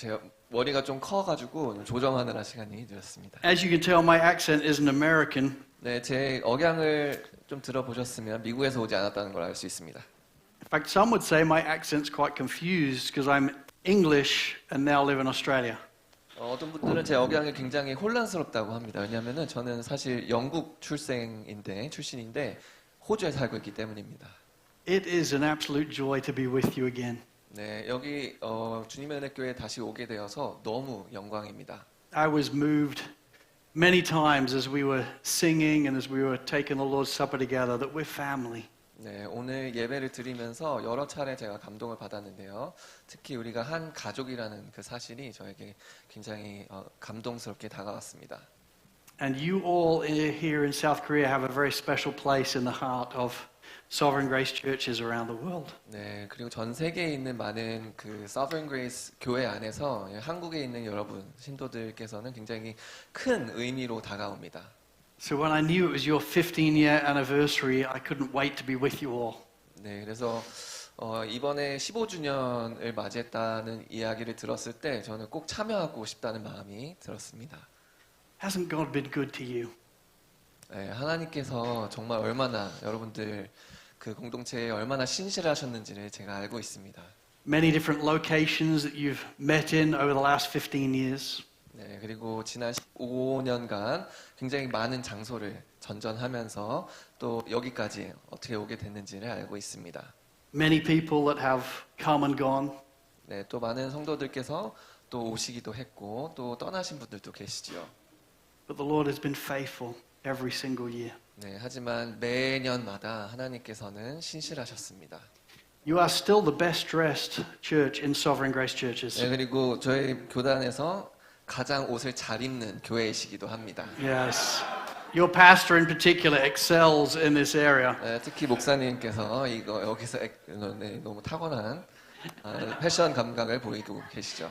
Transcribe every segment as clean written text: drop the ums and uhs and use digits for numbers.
제 머리가 좀 커가지고 조정하느라 시간이 들었습니다. As you can tell, my accent isn't American. 네, 제 억양을 좀 들어보셨으면 미국에서 오지 않았다는 걸 알 수 있습니다. In fact, some would say my accent's quite confused because I'm English and now live in Australia. 어떤 분들은 제 억양이 굉장히 혼란스럽다고 합니다. 왜냐하면 저는 사실 영국 출신인데 호주에 살고 있기 때문입니다. It is an absolute joy to be with you again. 네, 여기 주님의 은혜교회에 다시 오게 되어서 너무 영광입니다. I was moved many times as we were singing and as we were taking the Lord's Supper together that we're family. 네, 오늘 예배를 드리면서 여러 차례 제가 감동을 받았는데요. 특히 우리가 한 가족이라는 그 사실이 저에게 굉장히 감동스럽게 다가왔습니다. And you all here in South Korea have a very special place in the heart of Sovereign Grace churches around the world. 네, 그리고 전 세계에 있는 많은 그 Sovereign Grace 교회 안에서 한국에 있는 여러분 신도들께서는 굉장히 큰 의미로 다가옵니다. So when I knew it was your 15-year anniversary, I couldn't wait to be with you all. 네, 그래서 이번에 15주년을 맞이했다는 이야기를 들었을 때 저는 꼭 참여하고 싶다는 마음이 들었습니다. Hasn't God been good to you? 네, 하나님께서 정말 얼마나 여러분들 그 공동체에 얼마나 신실하셨는지를 제가 알고 있습니다. Many different locations that you've met in over the last 15 years. 네, 그리고 지난 15년간 굉장히 많은 장소를 전전하면서 또 여기까지 어떻게 오게 됐는지를 알고 있습니다. Many people that have come and gone. 네, 또 많은 성도들께서 또 오시기도 했고 또 떠나신 분들도 계시지요. But the Lord has been faithful every single year. 네, 하지만 매년마다 하나님께서는 신실하셨습니다. You are still the best dressed church in Sovereign Grace churches. 네, 그리고 저희 교단에서 가장 옷을 잘 입는 교회이시기도 합니다. Yes. Your pastor in particular excels in this area. 네, 특히 목사님께서 여기서 너무 타고난 패션 감각을 보이고 계시죠.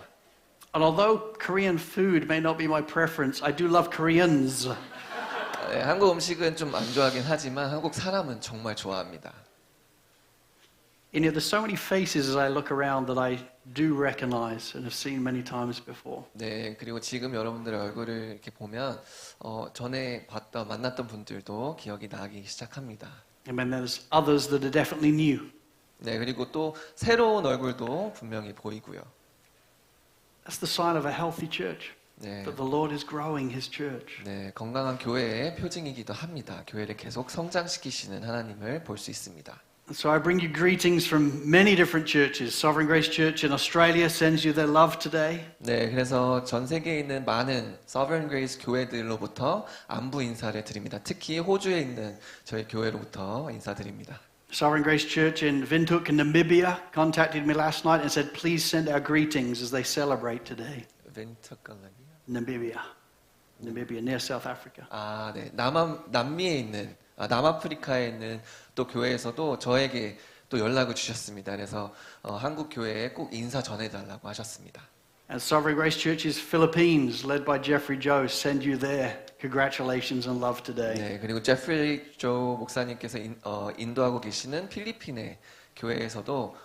And although Korean food may not be my preference, I do love Koreans. 네, 한국 음식은 좀 안 좋아하긴 하지만 한국 사람은 정말 좋아합니다. You know, there's so many faces as I look around that I do recognize and have seen many times before. 네, 그리고 지금 여러분들의 얼굴을 이렇게 보면 전에 만났던 분들도 기억이 나기 시작합니다. And then there's others that are definitely new. 네, 그리고 또 새로운 얼굴도 분명히 보이고요. That's the sign of a healthy church. 네, That the Lord is growing His church. 네, 건강한 교회의 표징이기도 합니다. 교회를 계속 성장시키시는 하나님을 볼 수 있습니다. And so I bring you greetings from many different churches. Sovereign Grace Church in Australia sends you their love today. 네, 그래서 전 세계에 있는 많은 Sovereign Grace 교회들로부터 안부 인사를 드립니다. 특히 호주에 있는 저희 교회로부터 인사드립니다. Sovereign Grace Church in Windhoek in Namibia contacted me last night and said, please send our greetings as they celebrate today. Namibia, near South Africa. 아, 네, 남미에 있는 남아프리카에 있는 또 교회에서도 저에게 또 연락을 주셨습니다. 그래서 한국 교회에 꼭 인사 전해달라고 하셨습니다. And Sovereign Grace Churches Philippines, led by Jeffrey Joe, send you their congratulations and love today. 네, 그리고 제프리 조 목사님께서 인도하고 계시는 필리핀의 교회에서도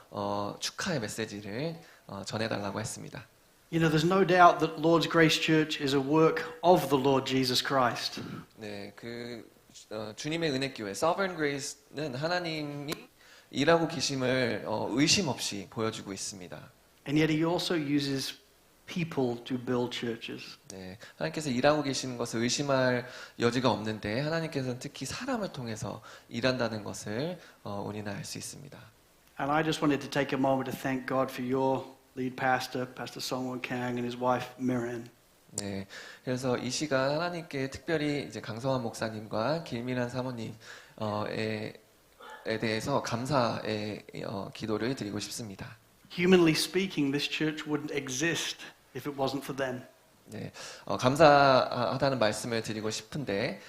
축하의 메시지를 전해달라고 했습니다. You know, there's no doubt that Lord's Grace Church is a work of the Lord Jesus Christ. 네, 주님의 은혜교회 Sovereign Grace는 하나님이 일하고 계심을 의심 없이 보여주고 있습니다. And yet He also uses people to build churches. 네, 하나님께서 일하고 계시는 것을 의심할 여지가 없는데 하나님께서는 특히 사람을 통해서 일한다는 것을 우리는 알 수 있습니다. And I just wanted to take a moment to thank God for your lead pastor, Pastor Songwon Kang, and his wife Miran. 네, 그래서 이 시간 하나님께 특별히 이제 강성환 목사님과 길민한 사모님에 대해서 감사의 기도를 드리고 싶습니다. Humanly speaking, this church wouldn't exist if it wasn't for them. 네, 감사하다는 말씀을 드리고 싶은데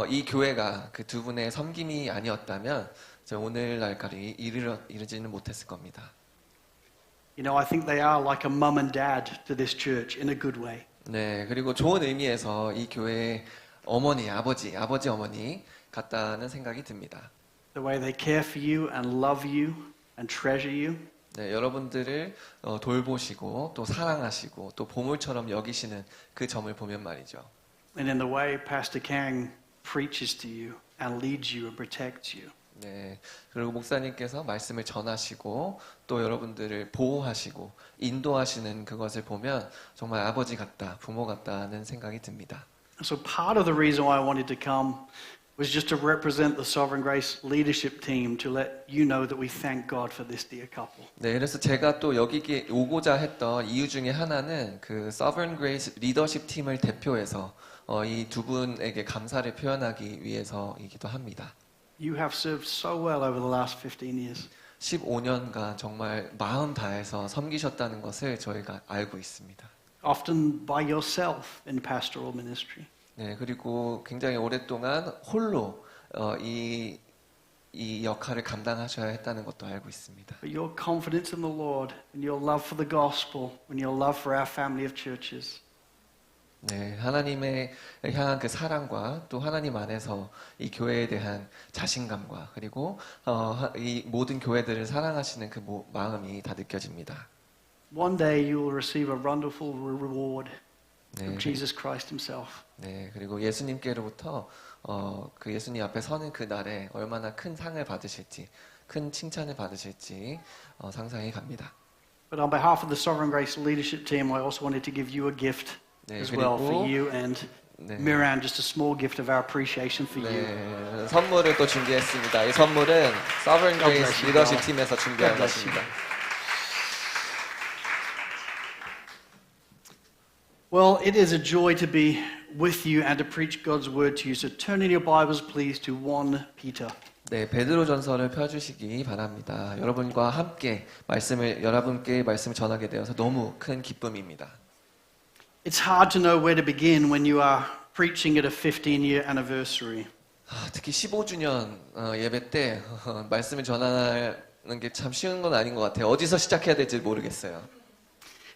이 교회가 그 두 분의 섬김이 아니었다면 오늘날까지 이르지는 못했을 겁니다. You know, I think they are like a mum and dad to this church in a good way. 네, 그리고 좋은 의미에서 이 교회의 어머니, 아버지, 어머니 같다는 생각이 듭니다. The way they care for you and love you and treasure you. 네, 여러분들을 돌보시고 또 사랑하시고 또 보물처럼 여기시는 그 점을 보면 말이죠. And in the way Pastor Kang preaches to you and leads you and protects you. 네, 그리고 목사님께서 말씀을 전하시고 또 여러분들을 보호하시고 인도하시는 그것을 보면 정말 아버지 같다, 부모 같다는 생각이 듭니다. So part of the reason why I wanted to come was just to represent the Sovereign Grace leadership team to let you know that we thank God for this dear couple. 네, 그래서 제가 또 여기 오고자 했던 이유 중에 하나는 그 Sovereign Grace 리더십 팀을 대표해서 이 두 분에게 감사를 표현하기 위해서이기도 합니다. You have served so well over the last 15 years. 15년간 정말 마음 다해서 섬기셨다는 것을 저희가 알고 있습니다. Often by yourself in pastoral ministry. 네, 그리고 굉장히 오랫동안 홀로 이 역할을 감당하셔야 했다는 것도 알고 있습니다. But your confidence in the Lord and your love for the gospel and your love for our family of churches. 네, 하나님의 향한 그 사랑과 또 하나님 안에서 이 교회에 대한 자신감과 그리고 이 모든 교회들을 사랑하시는 그 마음이 다 느껴집니다. One day you will receive a wonderful reward 네, from Jesus Christ himself. 네, 그리고 예수님께로부터 그 예수님 앞에 서는 그 날에 얼마나 큰 상을 받으실지, 큰 칭찬을 받으실지 상상이 갑니다. But on behalf of the Sovereign Grace leadership team, I also wanted to give you a gift 네, as well for 그리고 you and 네, Miran, just a small gift of our appreciation for you. 네, 선물을 또 준비했습니다. 이 선물은 Sovereign God Grace bless you, 리더십 God. 팀에서 준비한 God bless you. 것입니다. Well, it is a joy to be with you and to preach God's word to you. So turn in your Bibles, please, to 1 Peter. 네, 베드로전서를 펴주시기 바랍니다. 여러분과 함께 여러분께 말씀을 전하게 되어서 너무 큰 기쁨입니다. It's hard to know where to begin when you are preaching at a 15-year anniversary. 특히 15주년 예배 때 말씀을 전하는 게 참 쉬운 건 아닌 것 같아요. 어디서 시작해야 될지 모르겠어요.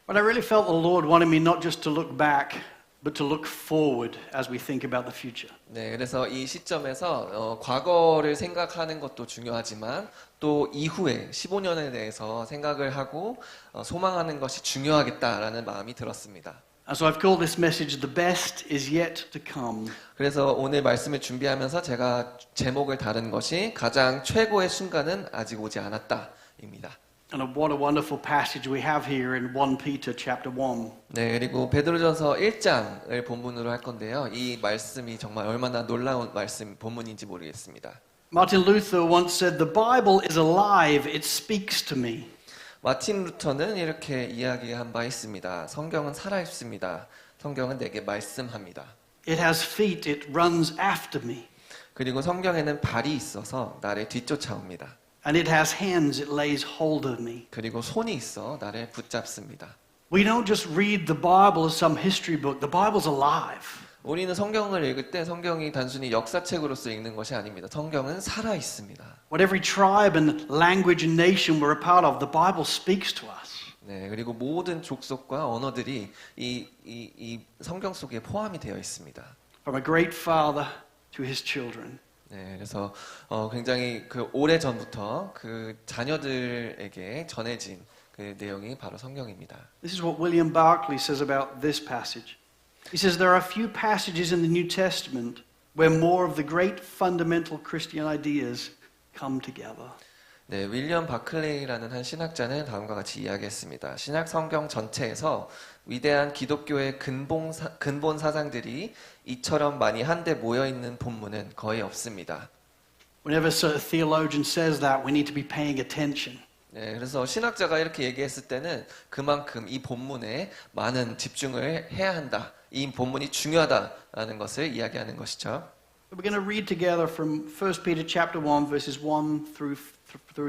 But I really felt the Lord wanted me not just to look back, but to look forward as we think about the future. 네, 그래서 이 시점에서 과거를 생각하는 것도 중요하지만 또 이후에 15년에 대해서 생각을 하고 소망하는 것이 중요하겠다라는 마음이 들었습니다. And so I've called this message, The Best is Yet to Come. 그래서 오늘 말씀을 준비하면서 제가 제목을 다룬 것이 가장 최고의 순간은 아직 오지 않았다입니다. And what a wonderful passage we have here in 1 Peter chapter 1. 네, 그리고 베드로전서 1장을 본문으로 할 건데요. 이 말씀이 정말 얼마나 놀라운 본문인지 모르겠습니다. Martin Luther once said, The Bible is alive, it speaks to me. 마틴 루터는 이렇게 이야기한 바 있습니다. 성경은 살아있습니다. 성경은 내게 말씀합니다. It has feet, it runs after me. 그리고 성경에는 발이 있어서 나를 뒤쫓아옵니다. And it has hands, it lays hold of me. 그리고 손이 있어 나를 붙잡습니다. We don't just read the Bible as some history book. The Bible's alive. 우리는 성경을 읽을 때 성경이 단순히 역사책으로서 읽는 것이 아닙니다. 성경은 살아 있습니다. What every tribe and language and nation we're a part of, the Bible speaks to us. 네, 그리고 모든 족속과 언어들이 이 성경 속에 포함이 되어 있습니다. From a great father to his children. 네, 그래서 굉장히 그 오래 전부터 그 자녀들에게 전해진 그 내용이 바로 성경입니다. This is what William Barclay says about this passage. He says there are few passages in the New Testament where more of the great fundamental Christian ideas come together. 네, 윌리엄 바클레이라는 한 신학자는 다음과 같이 이야기했습니다. 신약 성경 전체에서 위대한 기독교의 근본 사상들이 이처럼 많이 한데 모여 있는 본문은 거의 없습니다. Whenever a theologian says that, we need to be paying attention. 네, 그래서 신학자가 이렇게 얘기했을 때는 그만큼 이 본문에 많은 집중을 해야 한다. 이 본문이 중요하다라는 것을 이야기하는 것이죠. We're going to read together from 1 Peter chapter 1 verses 1 through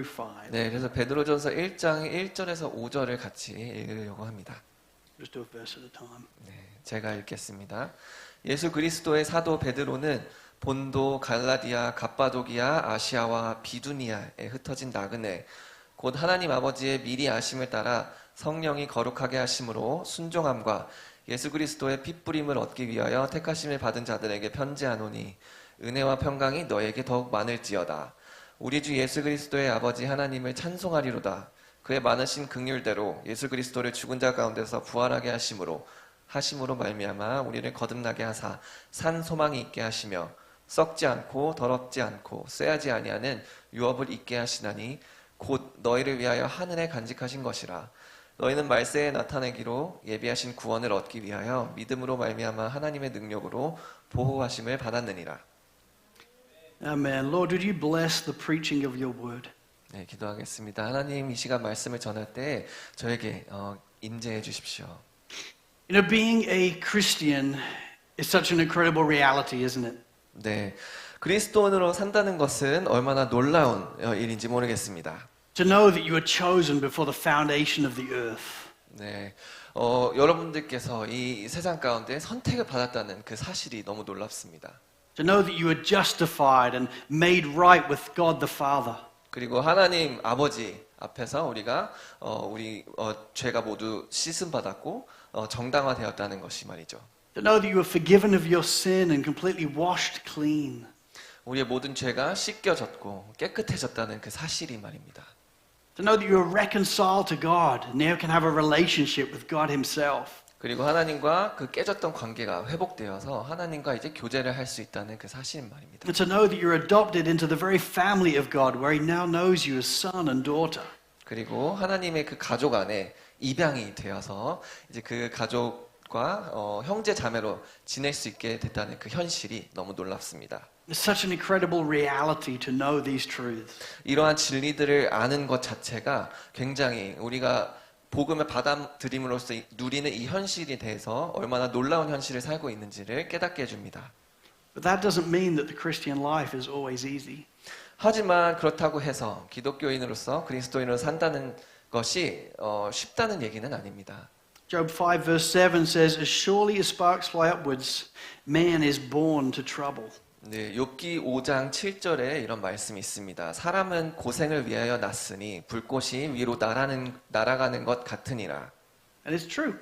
5. 네, 그래서 베드로전서 1장 1절에서 5절을 같이 읽으려고 합니다. Just do a verse at a time. 네, 제가 읽겠습니다. 예수 그리스도의 사도 베드로는 본도, 갈라디아, 갑바도기아, 아시아와 비두니아에 흩어진 나그네 곧 하나님 아버지의 미리 아심을 따라 성령이 거룩하게 하심으로 순종함과 예수 그리스도의 핏부림을 얻기 위하여 택하심을 받은 자들에게 편지하노니 은혜와 평강이 너에게 더욱 많을지어다. 우리 주 예수 그리스도의 아버지 하나님을 찬송하리로다. 그의 많으신 긍휼대로 예수 그리스도를 죽은 자 가운데서 부활하게 하심으로 말미암아 우리를 거듭나게 하사 산 소망이 있게 하시며 썩지 않고 더럽지 않고 쇠하지 아니하는 유업을 있게 하시나니 곧 너희를 위하여 하늘에 간직하신 것이라. 너희는 말세에 나타내기로 예비하신 구원을 얻기 위하여 믿음으로 말미암아 하나님의 능력으로 보호하심을 받았느니라. Amen. Lord, would you bless the preaching of your word? 네, 기도하겠습니다. 하나님 이 시간 말씀을 전할 때 저에게 임재해 주십시오. You know, being a Christian is such an incredible reality, isn't it? 네, 그리스도인으로 산다는 것은 얼마나 놀라운 일인지 모르겠습니다. To know that you were chosen before the foundation of the earth. 네, 여러분들께서 이 세상 가운데 선택을 받았다는 그 사실이 너무 놀랍습니다. To know that you were justified and made right with God the Father. 그리고 하나님 아버지 앞에서 우리가 우리 죄가 모두 씻음 받았고 정당화되었다는 것이 말이죠. To know that you were forgiven of your sin and completely washed clean. 우리의 모든 죄가 씻겨졌고 깨끗해졌다는 그 사실이 말입니다. To know that you are reconciled to God and now can have a relationship with God Himself. 그리고 하나님과 그 깨졌던 관계가 회복되어서 하나님과 이제 교제를 할 수 있다는 그 사실 말입니다. And to know that you're adopted into the very family of God where He now knows you as son and daughter. 그리고 하나님의 그 가족 안에 입양이 되어서 이제 그 가족과 형제 자매로 지낼 수 있게 됐다는 그 현실이 너무 놀랍습니다. It's such an incredible reality to know these truths. 이러한 진리들을 아는 것 자체가 굉장히 우리가 복음을 받아들임으로써 누리는 이 현실에 대해서 얼마나 놀라운 현실을 살고 있는지를 깨닫게 해줍니다. But that doesn't mean that the Christian life is always easy. 하지만 그렇다고 해서 기독교인으로서 그리스도인으로 산다는 것이 쉽다는 얘기는 아닙니다. Job 5 verse 7 says, As surely as sparks fly upwards, man is born to trouble. 네, 욥기 5장 7절에 이런 말씀이 있습니다. 사람은 고생을 위하여 났으니 불꽃이 위로 날아가는 것 같으니라. And it's true.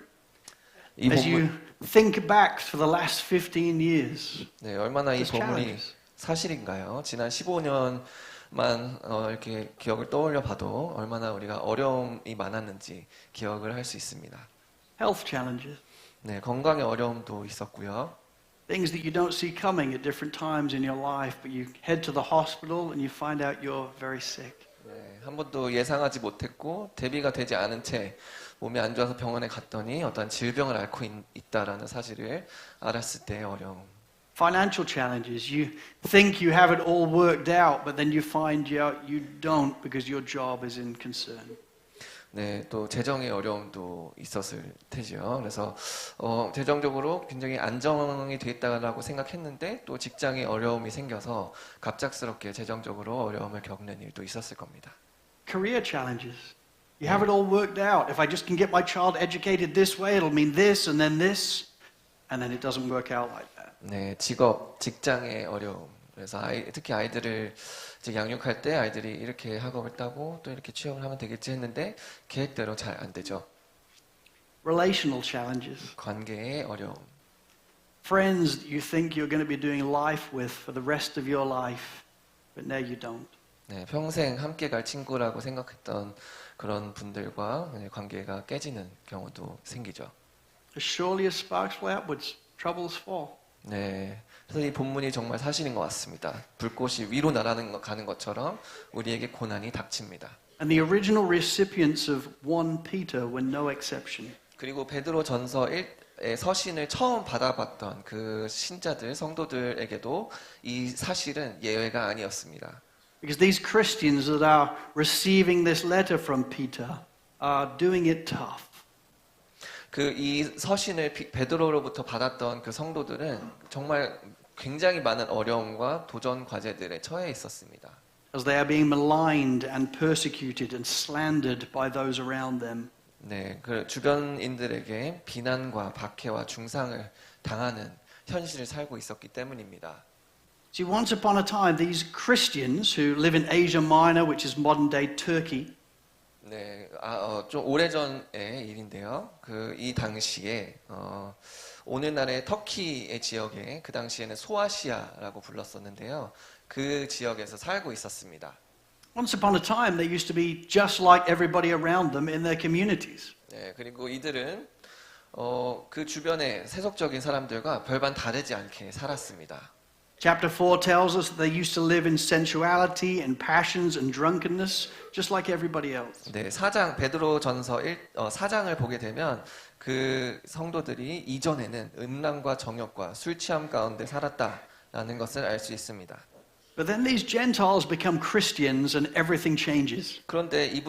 이 As you 본문, think back for the last 15 years, 네, 얼마나 이 there's 본문이 challenges. 사실인가요? 지난 15년만 이렇게 기억을 떠올려 봐도 얼마나 우리가 어려움이 많았는지 기억을 할 수 있습니다. Health challenges. 네, 건강의 어려움도 있었고요. Things that you don't see coming at different times in your life, but you head to the hospital and you find out you're very sick. 네, 한 번도 예상하지 못했고 대비가 되지 않은 채 몸이 안 좋아서 병원에 갔더니 어떤 질병을 앓고 있다라는 사실을 알았을 때의 어려움. Financial challenges. You think you have it all worked out, but then you find out you don't because your job is in concern. 네, 또 재정의 어려움도 있었을 테지요. 그래서 재정적으로 굉장히 안정이 돼 있다라고 생각했는데 또 직장에 어려움이 생겨서 갑작스럽게 재정적으로 어려움을 겪는 일도 있었을 겁니다. Career challenges. You have it all worked out. If I just can get my child educated this way, it'll mean this, and then it doesn't work out like that. 네, 직장의 어려움. 그래서 특히 아이들을 이제 양육할 때 아이들이 이렇게 학업을 따고 또 이렇게 취업을 하면 되겠지 했는데 계획대로 잘 안 되죠. Relational challenges. 관계의 어려움. Friends that you think you're going to be doing life with for the rest of your life, but now you don't. 네, 평생 함께 갈 친구라고 생각했던 그런 분들과 관계가 깨지는 경우도 생기죠. As surely as sparks fly upwards, troubles fall. 네, 그래서 이 본문이 정말 사실인 것 같습니다. 불꽃이 위로 가는 것처럼 우리에게 고난이 닥칩니다. And the original recipients of 1 Peter were no exception. 그리고 베드로 전서 1의 서신을 처음 받아봤던 그 신자들, 성도들에게도 이 사실은 예외가 아니었습니다. Because these Christians that are receiving this letter from Peter are doing it tough. 이 서신을 베드로로부터 받았던 그 성도들은 정말 굉장히 많은 어려움과 도전 과제들에 처해 있었습니다. As they are being maligned and persecuted and slandered by those around them. 네, 그 주변인들에게 비난과 박해와 중상을 당하는 현실을 살고 있었기 때문입니다. See, once upon a time, these Christians who live in Asia Minor, which is modern-day Turkey, 네, 좀 오래전의 일인데요. 이 당시에 오늘날의 터키의 지역에 그 당시에는 소아시아라고 불렀었는데요. 그 지역에서 살고 있었습니다. Once upon a time, they used to be just like everybody around them in their communities. 네, 그리고 이들은 그 주변의 세속적인 사람들과 별반 다르지 않게 살았습니다. Chapter 4 tells us that they used to live in sensuality and passions and drunkenness, just like everybody else. 네, 베드로전서 4장을 보게 되면 그 성도들이 이전에는 음란과 정욕과 술 취함 가운데 살았다라는 것을 알 수 있습니다. But then these Gentiles become Christians and everything changes. 그런데 이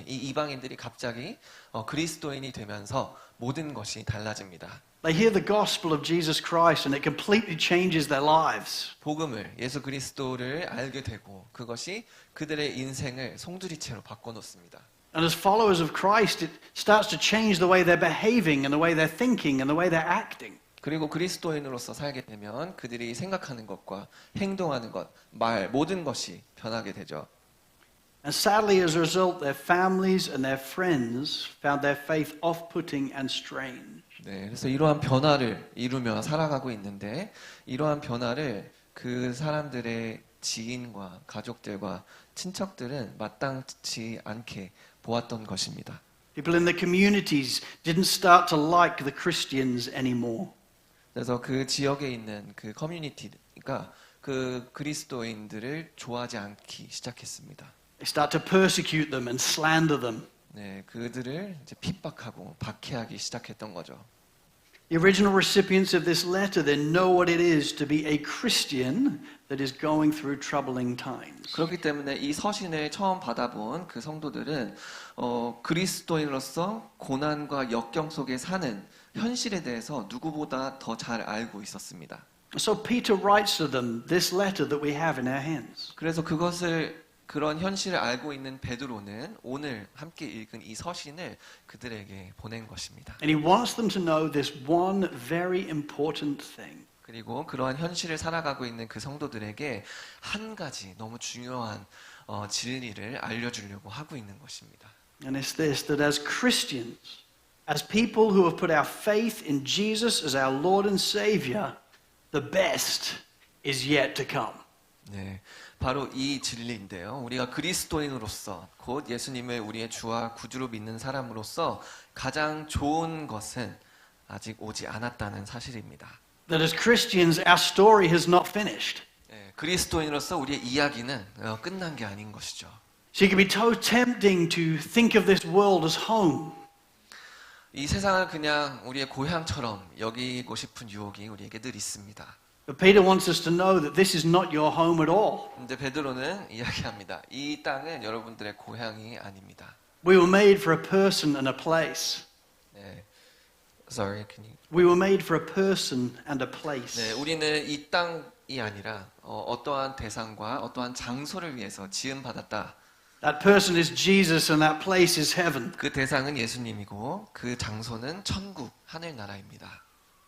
이방인들이 갑자기 그리스도인이 되면서 모든 것이 달라집니다. They hear the gospel of Jesus Christ and it completely changes their lives. 복음을 예수 그리스도를 알게 되고 그것이 그들의 인생을 송두리째로 바꿔놓습니다. And as followers of Christ, it starts to change the way they're behaving and the way they're thinking and the way they're acting. 그리고 그리스도인으로서 살게 되면 그들이 생각하는 것과 행동하는 것, 말 모든 것이 변하게 되죠. And sadly, as a result, their families and their friends found their faith off-putting and strange. 네, 그래서 이러한 변화를 이루며 살아가고 있는데 이러한 변화를 그 사람들의 지인과 가족들과 친척들은 마땅치 않게 보았던 것입니다. People in the communities didn't start to like the Christians anymore. 그래서 그 지역에 있는 그 커뮤니티가 그 그리스도인들을 좋아하지 않기 시작했습니다. They start to persecute them and slander them. 네, 그들을 이제 핍박하고 박해하기 시작했던 거죠. The original recipients of this letter then know what it is to be a Christian that is going through troubling times. 그렇기 때문에 이 서신을 처음 받아본 그 성도들은 그리스도인으로서 고난과 역경 속에 사는 현실에 대해서 누구보다 더 잘 알고 있었습니다. So Peter writes to them this letter that we have in our hands. 그래서 그런 현실을 알고 있는 베드로는 오늘 함께 읽은 이 서신을 그들에게 보낸 것입니다. And he wants them to know this one very important thing. 그리고 그러한 현실을 살아가고 있는 그 성도들에게 한 가지 너무 중요한 진리를 알려주려고 하고 있는 것입니다. And it's this, that as Christians, as people who have put our faith in Jesus as our Lord and Savior, the best is yet to come. 네, 바로 이 진리인데요. 우리가 그리스도인으로서 곧 예수님을 우리의 주와 구주로 믿는 사람으로서 가장 좋은 것은 아직 오지 않았다는 사실입니다. That as Christians, our story has not finished. 네, 그리스도인으로서 우리의 이야기는 끝난 게 아닌 것이죠. So it can be so tempting to think of this world as home. 이 세상을 그냥 우리의 고향처럼 여기고 싶은 유혹이 우리에게 늘 있습니다. But Peter wants us to know that this is not your home at all. 근데 베드로는 이야기합니다. 이 땅은 여러분들의 고향이 아닙니다. We were made for a person and a place. 네. Sorry, can you? We were made for a person and a place. 네, 우리는 이 땅이 아니라 어떠한 대상과 어떠한 장소를 위해서 지음 받았다. That person is Jesus and that place is heaven. 그 대상은 예수님이고 그 장소는 천국, 하늘나라입니다.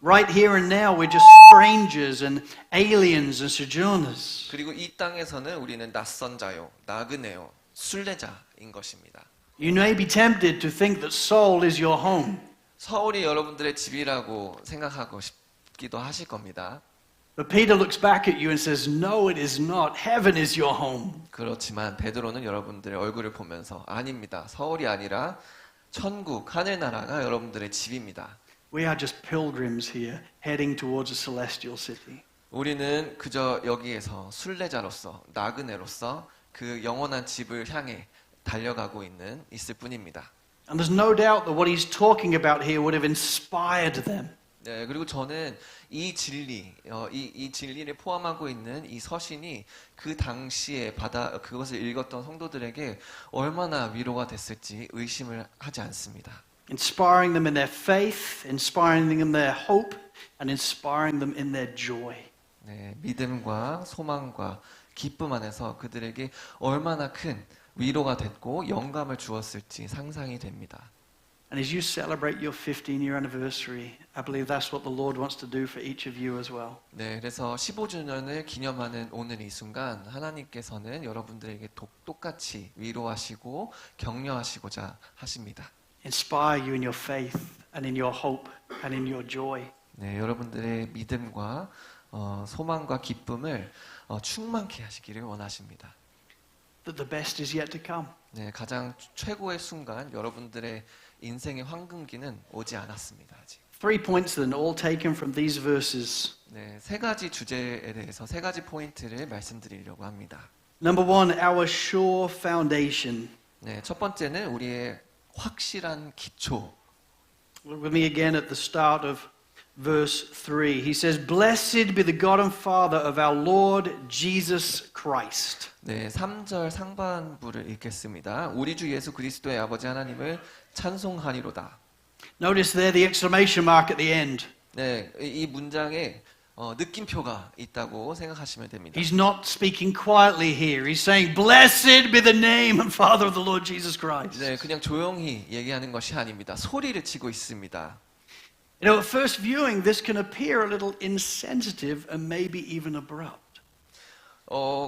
Right here and now we're just strangers and aliens and sojourners. 그리고 이 땅에서는 우리는 낯선 자요, 나그네요, 순례자인 것입니다. You may be tempted to think that Seoul is your home. 서울이 여러분들의 집이라고 생각하고 싶기도 하실 겁니다. But Peter looks back at you and says, no, it is not. Heaven is your home. 그렇지만 베드로는 여러분들의 얼굴을 보면서 아닙니다. 서울이 아니라 천국, 하늘나라가 여러분들의 집입니다. We are just pilgrims here heading towards a celestial city. 우리는 그저 여기에서 순례자로서, 나그네로서 그 영원한 집을 향해 달려가고 있을 뿐입니다. And there's no doubt that what he's talking about here would have inspired them. 네, 그리고 저는 이 진리, 이 진리를 포함하고 있는 이 서신이 그 당시에 그것을 읽었던 성도들에게 얼마나 위로가 됐을지 의심을 하지 않습니다. Inspiring them in their faith, inspiring them in their hope, and inspiring them in their joy. 네, 믿음과 소망과 기쁨 안에서 그들에게 얼마나 큰 위로가 됐고 영감을 주었을지 상상이 됩니다. And as you celebrate your 15-year anniversary, I believe that's what the Lord wants to do for each of you as well. 네, 그래서 15주년을 기념하는 오늘 이 순간 하나님께서는 여러분들에게 똑같이 위로하시고 격려하시고자 하십니다. Inspire you in your faith and in your hope and in your joy. 네, 여러분들의 믿음과 소망과 기쁨을 충만케 하시기를 원하십니다. that the best is yet to come. 네, 가장 최고의 순간, 여러분들의 인생의 황금기는 오지 않았습니다. 아직. 3 points then, all taken from these verses. 네, 세 가지 주제에 대해서 세 가지 포인트를 말씀드리려고 합니다. Number 1, our sure foundation. 네, 첫 번째는 우리의 확실한 기초. Look with me again at the start of verse 3. He says, Blessed be the God and Father of our Lord Jesus Christ. 네, 3절 상반부를 읽겠습니다. 우리 주 예수 그리스도의 아버지 하나님을 찬송하리로다. Notice there the exclamation mark at the end. 네, 이 문장에 느낌표가 있다고 생각하시면 됩니다. He's not speaking quietly here. He's saying, Blessed be the name and Father of the Lord Jesus Christ. 네, 그냥 조용히 얘기하는 것이 아닙니다. 소리를 치고 있습니다. You know, at first viewing, this can appear a little insensitive and maybe even abrupt.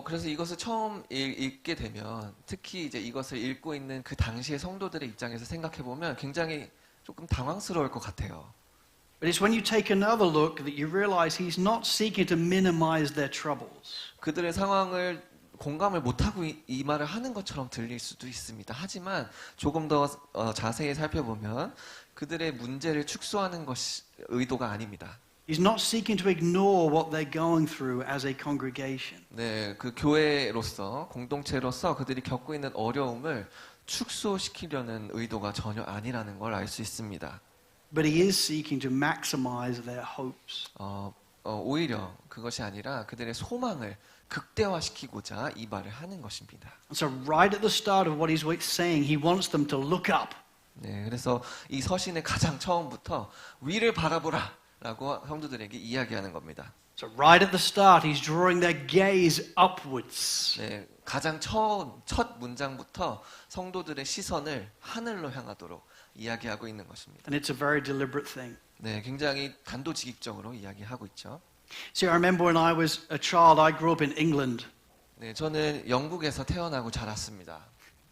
그래서 이것을 처음 읽게 되면, 특히 이제 이것을 읽고 있는 그 당시의 성도들의 입장에서 생각해 보면 굉장히 조금 당황스러울 것 같아요. But it's when you take another look that you realize he's not seeking to minimize their troubles. 그들의 상황을 공감을 못하고 이 말을 하는 것처럼 들릴 수도 있습니다. 하지만 조금 더 자세히 살펴보면 그들의 문제를 축소하는 것이 의도가 아닙니다. He's not seeking to ignore what they're going through as a congregation. 네, 그 교회로서, 공동체로서 그들이 겪고 있는 어려움을 축소시키려는 의도가 전혀 아니라는 걸 알 수 있습니다. But he is seeking to maximize their hopes. 오히려 그것이 아니라 그들의 소망을 극대화시키고자 이 말을 하는 것입니다. And so right at the start of what he's saying, he wants them to look up. 네, 그래서 이 서신의 가장 처음부터 위를 바라보라 라고 성도들에게 이야기하는 겁니다. So right at the start, he's drawing their gaze upwards. 네, 가장 첫 문장부터 성도들의 시선을 하늘로 향하도록 이야기하고 있는 것입니다. And it's a very deliberate thing. 네, 굉장히 단도직입적으로 이야기하고 있죠. See, I remember when I was a child, I grew up in England. 네, 저는 영국에서 태어나고 자랐습니다.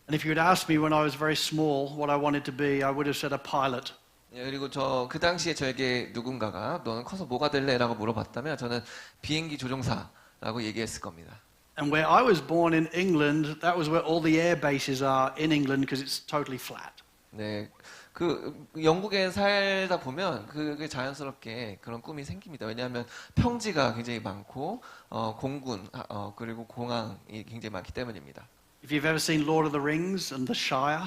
And if you had asked me when I was very small what I wanted to be, I would have said a pilot. 네, 그리고 그 당시에 저에게 누군가가 너는 커서 뭐가 될래? 라고 물어봤다면 저는 비행기 조종사라고 얘기했을 겁니다. And where I was born in England, that was where all the air bases are in England because it's totally flat. 네, 그 영국에 살다 보면 그게 자연스럽게 그런 꿈이 생깁니다. 왜냐하면 평지가 굉장히 많고 공군 그리고 공항이 굉장히 많기 때문입니다. If you've ever seen Lord of the Rings and the Shire,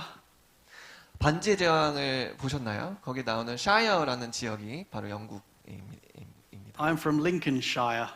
반지의 제왕을 보셨나요? 거기 나오는 샤이어라는 지역이 바로 영국입니다. I'm from Lincolnshire.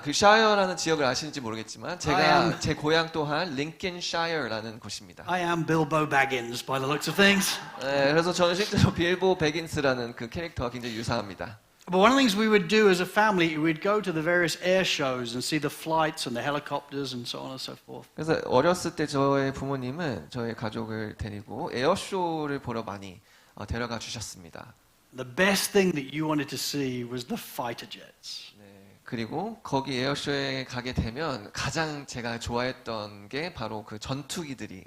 그 샤이어라는 지역을 아시는지 모르겠지만 제 고향 또한 링컨샤이어라는 곳입니다. I am Bilbo Baggins by the looks of things. 네, 그래서 저는 실제로 빌보 베긴스라는 그 캐릭터가 굉장히 유사합니다. But one of the things we would do as a family, we'd go to the various air shows and see the flights and the helicopters and so on and so forth. 그래서 어렸을 때 저의 부모님은 저의 가족을 데리고 에어쇼를 보러 많이 데려가 주셨습니다. The best thing that you wanted to see was the fighter jets. 네, 그리고 거기 에어쇼에 가게 되면 가장 제가 좋아했던 게 바로 그 전투기들이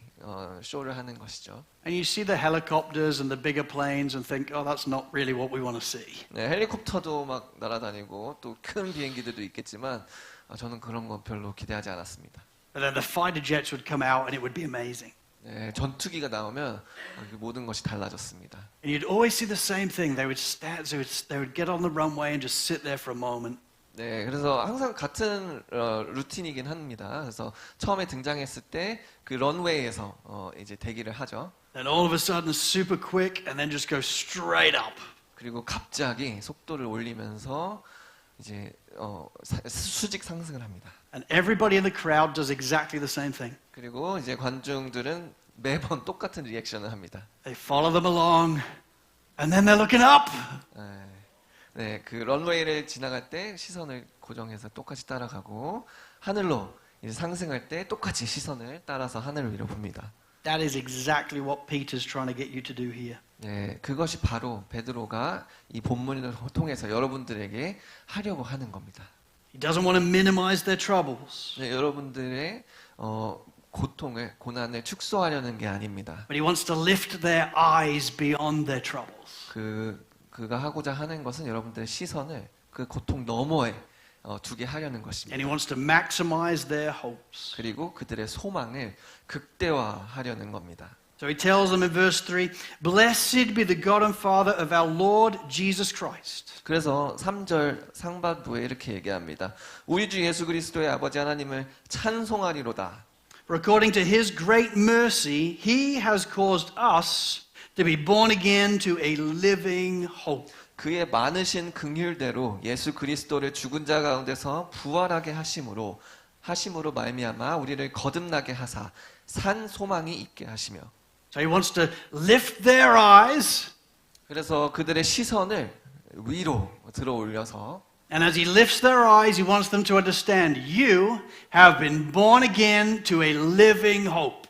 쇼를 하는 것이죠. And you see the helicopters and the bigger planes and think, oh, that's not really what we want to see. 네, 헬리콥터도 막 날아다니고 또 큰 비행기들도 있겠지만 저는 그런 건 별로 기대하지 않았습니다. But then the fighter jets would come out and it would be amazing. 네, 전투기가 나오면 모든 것이 달라졌습니다. And you'd always see the same thing. They would get on the runway and just sit there for a moment. 네, 그래서 항상 같은 루틴이긴 합니다. 그래서 처음에 등장했을 때 그 런웨이에서 이제 대기를 하죠. Then all of a sudden, super quick, and then just go straight up. 그리고 갑자기 속도를 올리면서 이제 수직 상승을 합니다. And everybody in the crowd does exactly the same thing. 그리고 이제 관중들은 매번 똑같은 리액션을 합니다. They follow them along, and then they're looking up. 네, 그 런웨이를 지나갈 때 시선을 고정해서 똑같이 따라가고 하늘로 이제 상승할 때 똑같이 시선을 따라서 하늘 위로 봅니다. That is exactly what Peter's trying to get you to do here. 네, 그것이 바로 베드로가 이 본문을 통해서 여러분들에게 하려고 하는 겁니다. He doesn't want to minimize their troubles, 네, 여러분들의 고난을 축소하려는 게 아닙니다. but he wants to lift their eyes beyond their troubles. 그가 하고자 하는 것은 여러분들의 시선을 그 고통 너머에 두게 하려는 And 것입니다. he wants to maximize their hopes. 그리고 그들의 소망을 극대화하려는 겁니다. So he tells them in verse 3, Blessed be the God and Father of our Lord Jesus Christ. 그래서 3절 상반부에 이렇게 얘기합니다. 우리 주 예수 그리스도의 아버지 하나님을 찬송하리로다. For according to his great mercy, he has caused us to be born again to a living hope. 그의 많으신 긍휼대로 예수 그리스도를 죽은 자 가운데서 부활하게 하심으로 말미암아 우리를 거듭나게 하사 산 소망이 있게 하시며. So he wants to lift their eyes. 그래서 그들의 시선을 위로 들어 올려서 And as he lifts their eyes, he wants them to understand you have been born again to a living hope.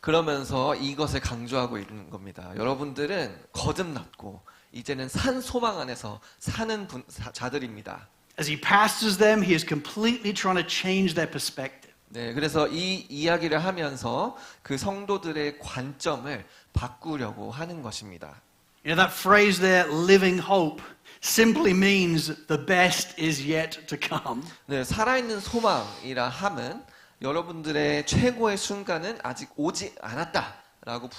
그러면서 이것을 강조하고 있는 겁니다. 여러분들은 거듭났고 이제는 산 소망 안에서 사는 자들입니다. As he pastors them, he is completely trying to change their perspective. 네, 그래서 이 이야기를 하면서 그 성도들의 관점을 바꾸려고 하는 것입니다. You know, that phrase there, living hope, simply means the best is yet to come. 네, 살아있는 소망이라 함은 여러분들의 최고의 순간은 아직 오지 않았다라고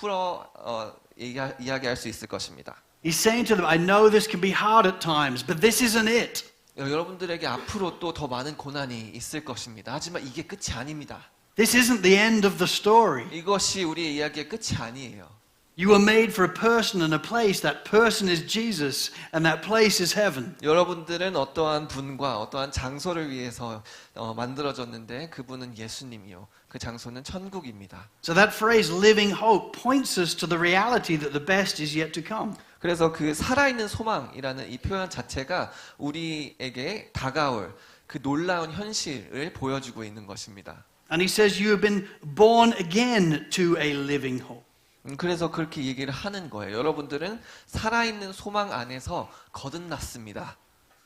이야기할 수 있을 것입니다. He's saying to them, I know this can be hard at times, but this isn't it. 여러분들에게 앞으로 또 더 많은 고난이 있을 것입니다. 하지만 이게 끝이 아닙니다. This isn't the end of the story. 이것이 우리의 이야기의 끝이 아니에요. You were made for a person and a place. That person is Jesus, and that place is heaven. 여러분들은 어떠한 분과 어떠한 장소를 위해서 만들어졌는데 그분은 예수님이요. 그 장소는 천국입니다. So that phrase, living hope, points us to the reality that the best is yet to come. 그래서 그 살아있는 소망이라는 이 표현 자체가 우리에게 다가올 그 놀라운 현실을 보여주고 있는 것입니다. And he says you have been born again to a living hope. 그래서 그렇게 얘기를 하는 거예요. 여러분들은 살아있는 소망 안에서 거듭났습니다.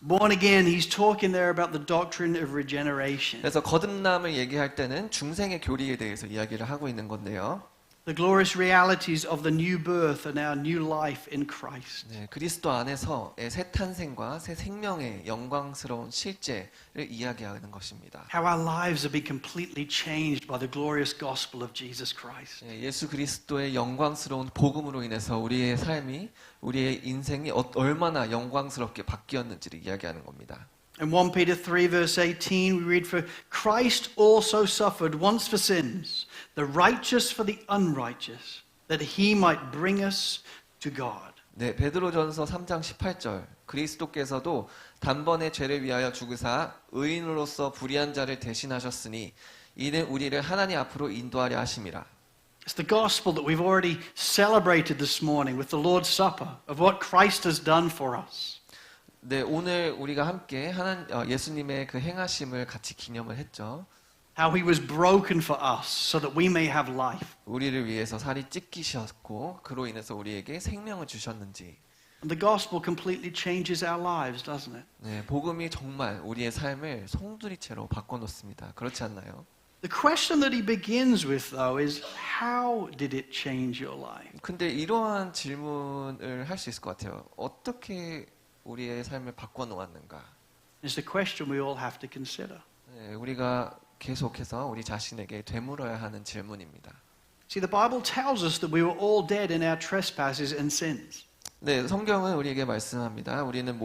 Born again, he's talking there about the doctrine of regeneration. 그래서 거듭남을 얘기할 때는 중생의 교리에 대해서 이야기를 하고 있는 건데요. The glorious realities of the new birth and our new life in Christ. 네, 그리스도 안에서의 새 탄생과 새 생명의 영광스러운 실제를 이야기하는 것입니다. How our lives have been completely changed by the glorious gospel of Jesus Christ. 네, 예수 그리스도의 영광스러운 복음으로 인해서 우리의 삶이, 우리의 인생이 얼마나 영광스럽게 바뀌었는지를 이야기하는 겁니다. In 1 Peter 3 verse 18 we read, For Christ also suffered once for sins, the righteous for the unrighteous, that he might bring us to God. 네, 베드로전서 3장 18절. 그리스도께서도 단번에 죄를 위하여 죽으사 의인으로서 불의한 자를 대신하셨으니 이는 우리를 하나님 앞으로 인도하려 하심이라. It's the gospel that we've already celebrated this morning with the Lord's Supper of what Christ has done for us. 네, 오늘 우리가 함께 예수님의 그 행하심을 같이 기념을 했죠. How he was broken for us so that we may have life. 우리를 위해서 살이 찢기셨고 그로 인해서 우리에게 생명을 주셨는지. And the gospel completely changes our lives, doesn't it? 네, 복음이 정말 우리의 삶을 송두리째로 바꿔놓습니다. 그렇지 않나요? The question that he begins with, though, is how did it change your life? 근데 이러한 질문을 할 수 있을 것 같아요. 어떻게 우리의 삶을 바꿔놓았는가? It's the question we all have to consider. 네, 우리가 계속해서 우리 자신에게 되물어야 하는 질문입니다. See, the Bible tells us that we were all dead in our trespasses and sins. 네, 성경은 우리에게 말씀합니다. 우리는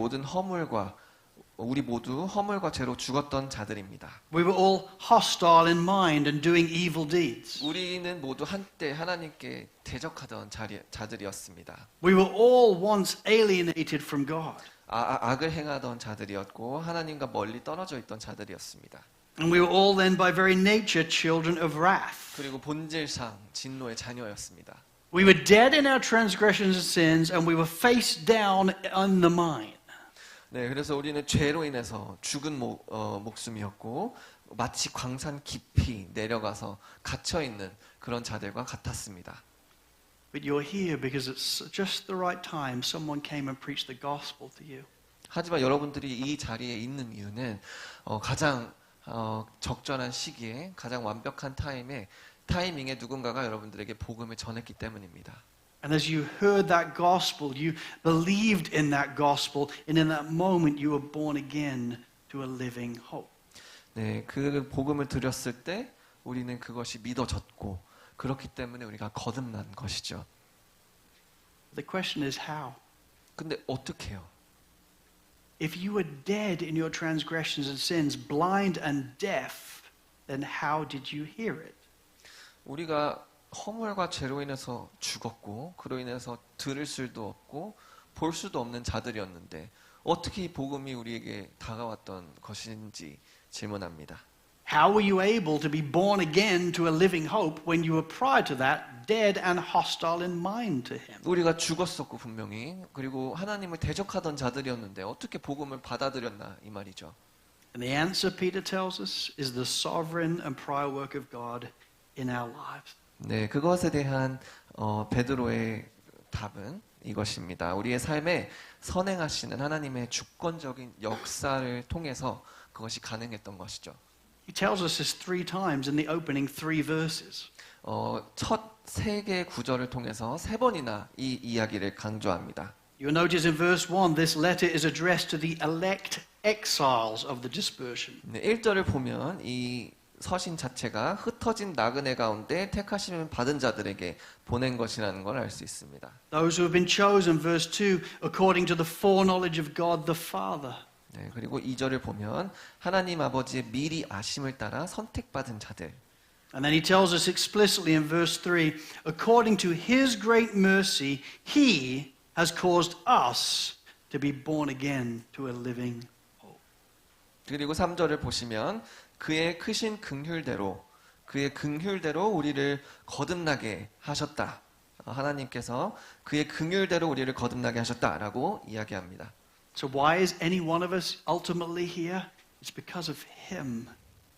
우리 모두 허물과 죄로 죽었던 자들입니다. We were all hostile in mind and doing evil deeds. 우리는 모두 한때 하나님께 대적하던 자들이었습니다. We were all once alienated from God. 악을 행하던 자들이었고 하나님과 멀리 떨어져 있던 자들이었습니다. And we were all then by very nature children of wrath. 그리고 본질상 진노의 자녀였습니다. We were dead in our transgressions and sins and we were face down on the mind. 네, 그래서 우리는 죄로 인해서 죽은 목숨이었고 마치 광산 깊이 내려가서 갇혀 있는 그런 자들과 같았습니다. But you're here because it's just the right time someone came and preached the gospel to you. 하지만 여러분들이 이 자리에 있는 이유는 가장 적절한 시기에 가장 완벽한 타이밍에 누군가가 여러분들에게 복음을 전했기 때문입니다. And as you heard that gospel, you believed in that gospel, and in that moment you were born again to a living hope. 네, 그 복음을 들었을 때 우리는 그것이 믿어졌고 그렇기 때문에 우리가 거듭난 것이죠. The question is how? 근데 어떻게 해요? If you were dead in your transgressions and sins, blind and deaf, then how did you hear it? 우리가 허물과 죄로 인해서 죽었고 그로 인해서 들을 수도 없고 볼 수도 없는 자들이었는데 어떻게 이 복음이 우리에게 다가왔던 것인지 질문합니다. How were you able to be born again to a living hope when you were prior to that dead and hostile in mind to him? 우리가 죽었었고 분명히 그리고 하나님을 대적하던 자들이었는데 어떻게 복음을 받아들였나 이 말이죠. And the answer, Peter tells us, is the sovereign and prior work of God in our lives. 네, 그것에 대한 베드로의 답은 이것입니다. 우리의 삶에 선행하시는 하나님의 주권적인 역사를 통해서 그것이 가능했던 것이죠. He tells us this 3 times in the opening 3 verses. 첫 세 개의 구절을 통해서 3번이나 이 이야기를 강조합니다. You'll notice in verse 1, this letter is addressed to the elect exiles of the dispersion. 네, 1절을 보면 이 서신 자체가 흩어진 나그네 가운데 택하심을 받은 자들에게 보낸 것이라는 걸 알 수 있습니다. Those who have been chosen, verse 2, according to the foreknowledge of God the Father. 네, 그리고 2절을 보면 하나님 아버지의 미리 아심을 따라 선택받은 자들. And then he tells us explicitly in verse 3, according to his great mercy, he has caused us to be born again to a living hope. 그리고 3절을 보시면 그의 크신 긍휼대로 우리를 거듭나게 하셨다. 하나님께서 그의 긍휼대로 우리를 거듭나게 하셨다라고 이야기합니다. So why is any one of us ultimately here? It's because of him.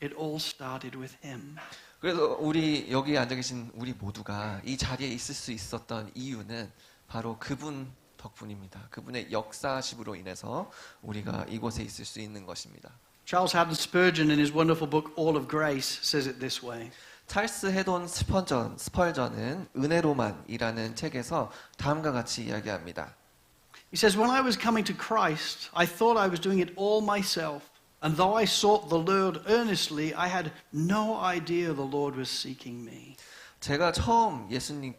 It all started with him. 그래서 우리 여기 앉아 계신 우리 모두가 이 자리에 있을 수 있었던 이유는 바로 그분 덕분입니다. 그분의 역사하심으로 인해서 우리가 이곳에 있을 수 있는 것입니다. Charles Haddon Spurgeon in his wonderful book All of Grace says it this way. 찰스 헤돈 스펄전은 은혜로만이라는 책에서 다음과 같이 이야기합니다. He says, when I was coming to Christ, I thought I was doing it all myself. And though I sought the Lord earnestly, I had no idea the Lord was seeking me. 제가 처음 예수님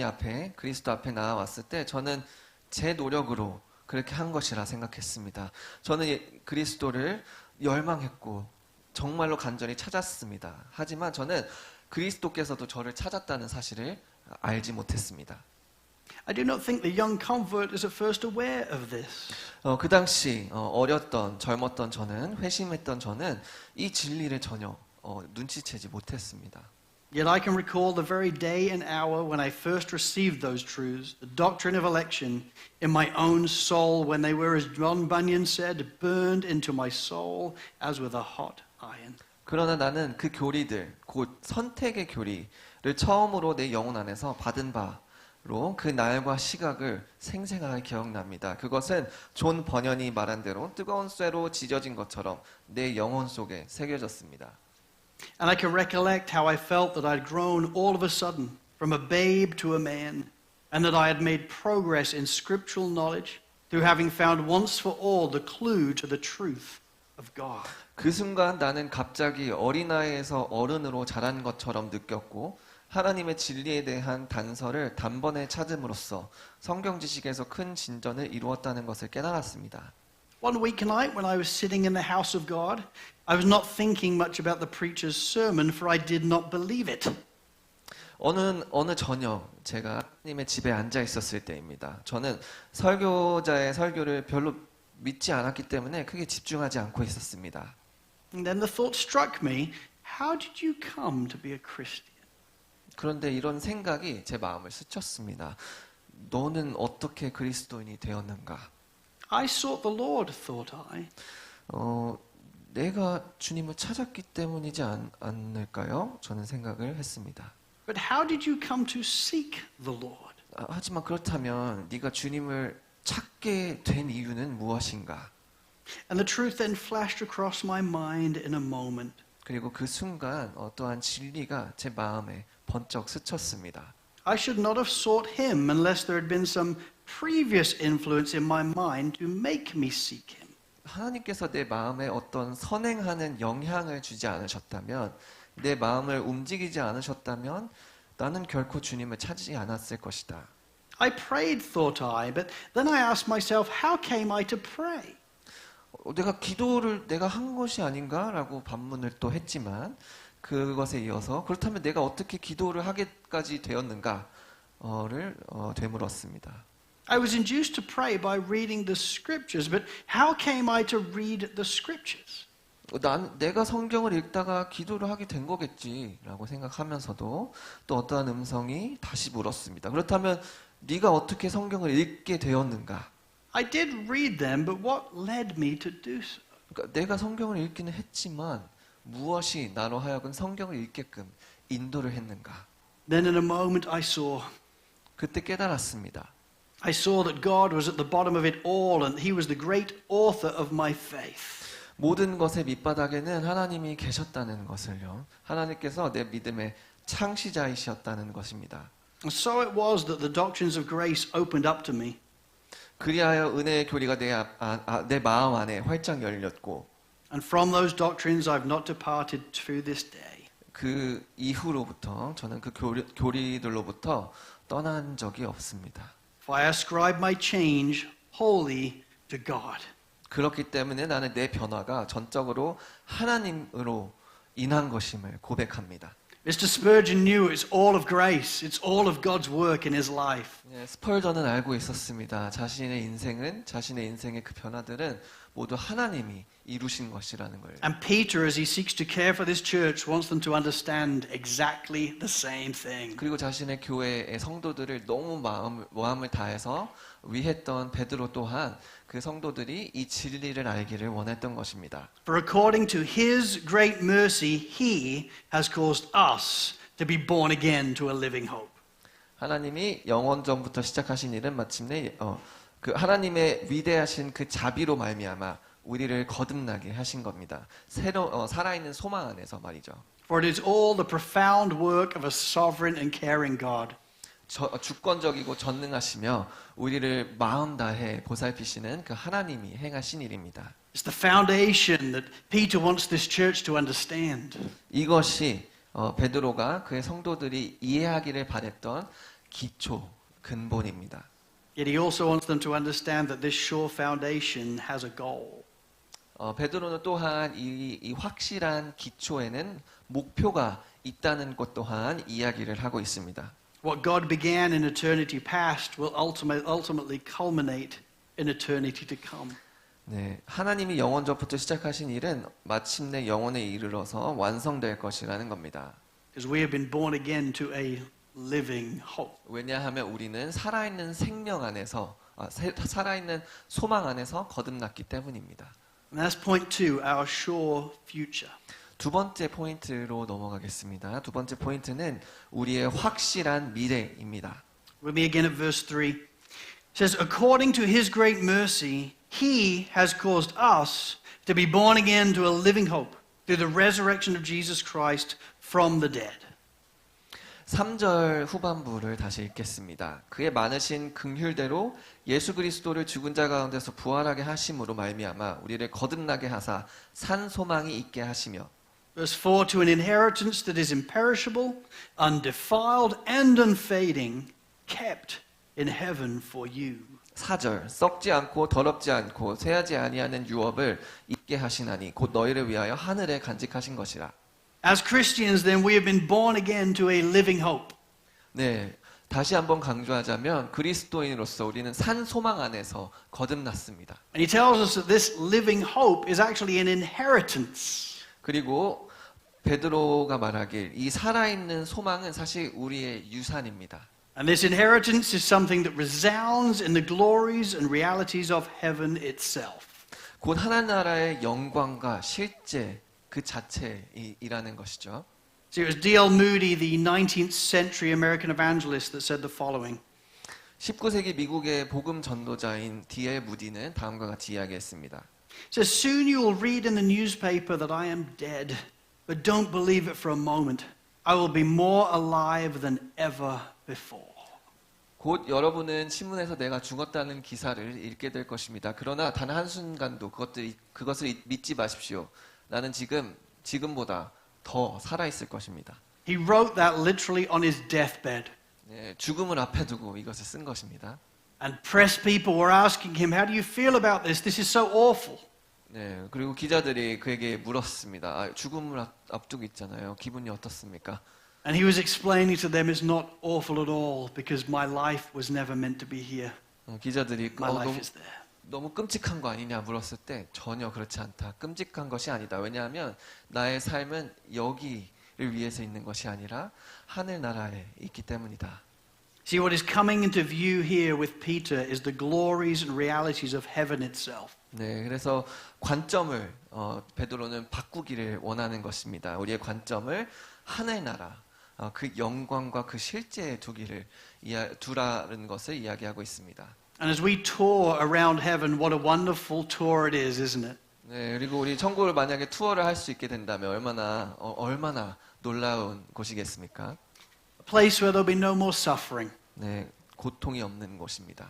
앞에 그리스도 앞에 나와왔을 때 저는 제 노력으로 그렇게 한 것이라 생각했습니다. 저는 그리스도를 열망했고 정말로 간절히 찾았습니다. 하지만 저는 그리스도께서도 저를 찾았다는 사실을 알지 못했습니다. I do not think the young convert is at first aware of this. 그 당시 젊었던 저는 회심했던 저는 이 진리를 전혀 눈치채지 못했습니다. Yet I can recall the very day and hour when I first received those truths, the doctrine of election, in my own soul when they were, as John Bunyan said, burned into my soul as with a hot iron. 그러나 나는 그 교리들, 곧 선택의 교리를 처음으로 내 영혼 안에서 받은 바로 그 날과 시각을 생생하게 기억납니다. 그것은 존 번연이 말한 대로 뜨거운 쇠로 지져진 것처럼 내 영혼 속에 새겨졌습니다. And I can recollect how I felt that I'd grown all of a sudden from a babe to a man, and that I had made progress in scriptural knowledge through having found once for all the clue to the truth of God. 그 순간 나는 갑자기 어린아이에서 어른으로 자란 것처럼 느꼈고 하나님의 진리에 대한 단서를 단번에 찾음으로써 성경 지식에서 큰 진전을 이루었다는 것을 깨달았습니다. One weeknight when I was sitting in the house of God, I was not thinking much about the preacher's sermon, for I did not believe it. 어느 저녁 제가 하나님의 집에 앉아 있었을 때입니다. 저는 설교자의 설교를 별로 믿지 않았기 때문에 크게 집중하지 않고 있었습니다. And then the thought struck me, how did you come to be a Christian? 그런데 이런 생각이 제 마음을 스쳤습니다. 너는 어떻게 그리스도인이 되었는가? I sought the Lord, thought I. 내가 주님을 찾았기 때문이지 않을까요? 저는 생각을 했습니다. But how did you come to seek the Lord? 하지만 그렇다면 네가 주님을 찾게 된 이유는 무엇인가? And the truth then flashed across my mind in a moment. 그리고 그 순간 어떠한 진리가 제 마음에 번쩍 스쳤습니다. I should not have sought him unless there had been some previous influence in my mind to make me seek him. 하나님께서 내 마음에 어떤 선행하는 영향을 주지 않으셨다면, 내 마음을 움직이지 않으셨다면 나는 결코 주님을 찾지 않았을 것이다. I prayed, thought I, but then I asked myself, how came I to pray? 내가 기도를 내가 한 것이 아닌가라고 반문을 또 했지만, 그것에 이어서 그렇다면 내가 어떻게 기도를 하게까지 되었는가를 되물었습니다. I was induced to pray by reading the scriptures, but how came I to read the scriptures? 내가 성경을 읽다가 기도를 하게 된 거겠지라고 생각하면서도 또 어떠한 음성이 다시 물었습니다. 그렇다면 네가 어떻게 성경을 읽게 되었는가? I did read them, but what led me to do so? 그러니까 내가 성경을 읽기는 했지만 무엇이 나로 하여금 성경을 읽게끔 인도를 했는가? Then in a moment I saw. 그때 깨달았습니다. I saw that God was at the bottom of it all and He was the great author of my faith. 모든 것의 밑바닥에는 하나님이 계셨다는 것을요. 하나님께서 내 믿음의 창시자이셨다는 것입니다. And so it was that the doctrines of grace opened up to me. 그리하여 은혜의 교리가 내 마음 안에 활짝 열렸고, And from those doctrines I've not departed to this day. 그 이후로부터 저는 그 교리들로부터 떠난 적이 없습니다. For I ascribe my change wholly to God. 그렇기 때문에 나는 내 변화가 전적으로 하나님으로 인한 것임을 고백합니다. Mr. Spurgeon knew it's all of grace. It's all of God's work in his life. 스펄전은 알고 있었습니다. 자신의 인생의 그 변화들은 모두 하나님이 이루신 것이라는 거예요. And Peter, as he seeks to care for this church, wants them to understand exactly the same thing. 그리고 자신의 교회의 성도들을 너무 마음을 다해서 위했던 베드로 또한 그 성도들이 이 진리를 알기를 원했던 것입니다. For according to his great mercy, he has caused us to be born again to a living hope. 하나님이 영원전부터 시작하신 일은 마침내 그 하나님의 위대하신 그 자비로 말미암아 우리를 거듭나게 하신 겁니다. 살아있는 소망 안에서 말이죠. For it is all the profound work of a sovereign and caring God. 주권적이고 전능하시며 우리를 마음 다해 보살피시는 그 하나님이 행하신 일입니다. It's the foundation that Peter wants this church to understand. 이것이 베드로가 그의 성도들이 이해하기를 바랬던 기초, 근본입니다. Yet he also wants them to understand that this sure foundation has a goal. 베드로는 또한 이 확실한 기초에는 목표가 있다는 것 또한 이야기를 하고 있습니다. What God began in eternity past will ultimately culminate in eternity to come. 네, 하나님이 영원전부터 시작하신 일은 마침내 영원에 이르러서 완성될 것이라는 겁니다. Because we have been born again to a living hope. 왜냐하면 우리는 살아있는 생명 안에서, 살아있는 소망 안에서 거듭났기 때문입니다. And that's point two, our sure future. 두 번째 포인트로 넘어가겠습니다. 두 번째 포인트는 우리의 확실한 미래입니다. With me again at verse 3. It says, according to his great mercy, he has caused us to be born again to a living hope through the resurrection of Jesus Christ from the dead. 3절 후반부를 다시 읽겠습니다. 그의 많으신 긍휼대로 예수 그리스도를 죽은 자 가운데서 부활하게 하심으로 말미암아 우리를 거듭나게 하사 산 소망이 있게 하시며 Verse 4, to an inheritance that is imperishable, undefiled, and unfading, kept in heaven for you. 4절 썩지 않고 더럽지 않고 쇠하지 아니하는 유업을 있게 하시나니 곧 너희를 위하여 하늘에 간직하신 것이라. As Christians, then, we have been born again to a living hope. 네, 다시 한번 강조하자면 그리스도인으로서 우리는 산 소망 안에서 거듭났습니다. And he tells us that this living hope is actually an inheritance. 그리고 베드로가 말하길 이 살아있는 소망은 사실 우리의 유산입니다. And this inheritance is something that resounds in the glories and realities of heaven itself. 곧 하나나라의 영광과 실제 그 자체이라는 것이죠. So it was D.L. Moody, the 19th century American evangelist, that said the following. 19세기 미국의 복음 전도자인 D.L. 무디는 다음과 같이 이야기했습니다. It says, soon you will read in the newspaper that I am dead, but don't believe it for a moment. I will be more alive than ever before. 곧 여러분은 신문에서 내가 죽었다는 기사를 읽게 될 것입니다. 그러나 단 한순간도 그것을 믿지 마십시오. 나는 지금보다 더 살아있을 것입니다. He wrote that literally on his deathbed. 네, 죽음을 앞에 두고 이것을 쓴 것입니다. And press people were asking him, how do you feel about this? This is so awful. 네, 그리고 기자들이 그에게 물었습니다. 죽음을 앞두고 있잖아요. 기분이 어떻습니까? And he was explaining to them it's not awful at all because my life was never meant to be here. 기자들이 My life is there. 너무 끔찍한 거 아니냐 물었을 때 전혀 그렇지 않다. 끔찍한 것이 아니다. 왜냐하면 나의 삶은 여기를 위해서 있는 것이 아니라 하늘나라에 있기 때문이다. See, what is coming into view here with Peter is the glories and realities of heaven itself. 네, 그래서 관점을 베드로는 바꾸기를 원하는 것입니다. 우리의 관점을 하늘나라, 그 영광과 그 실제에 두라는 것을 이야기하고 있습니다. And as we tour around heaven, what a wonderful tour it is, isn't it? 네, 그리고 우리 천국을 만약에 투어를 할 수 있게 된다면 얼마나 놀라운 곳이겠습니까? A place where there'll be no more suffering, 네, 고통이 없는 곳입니다.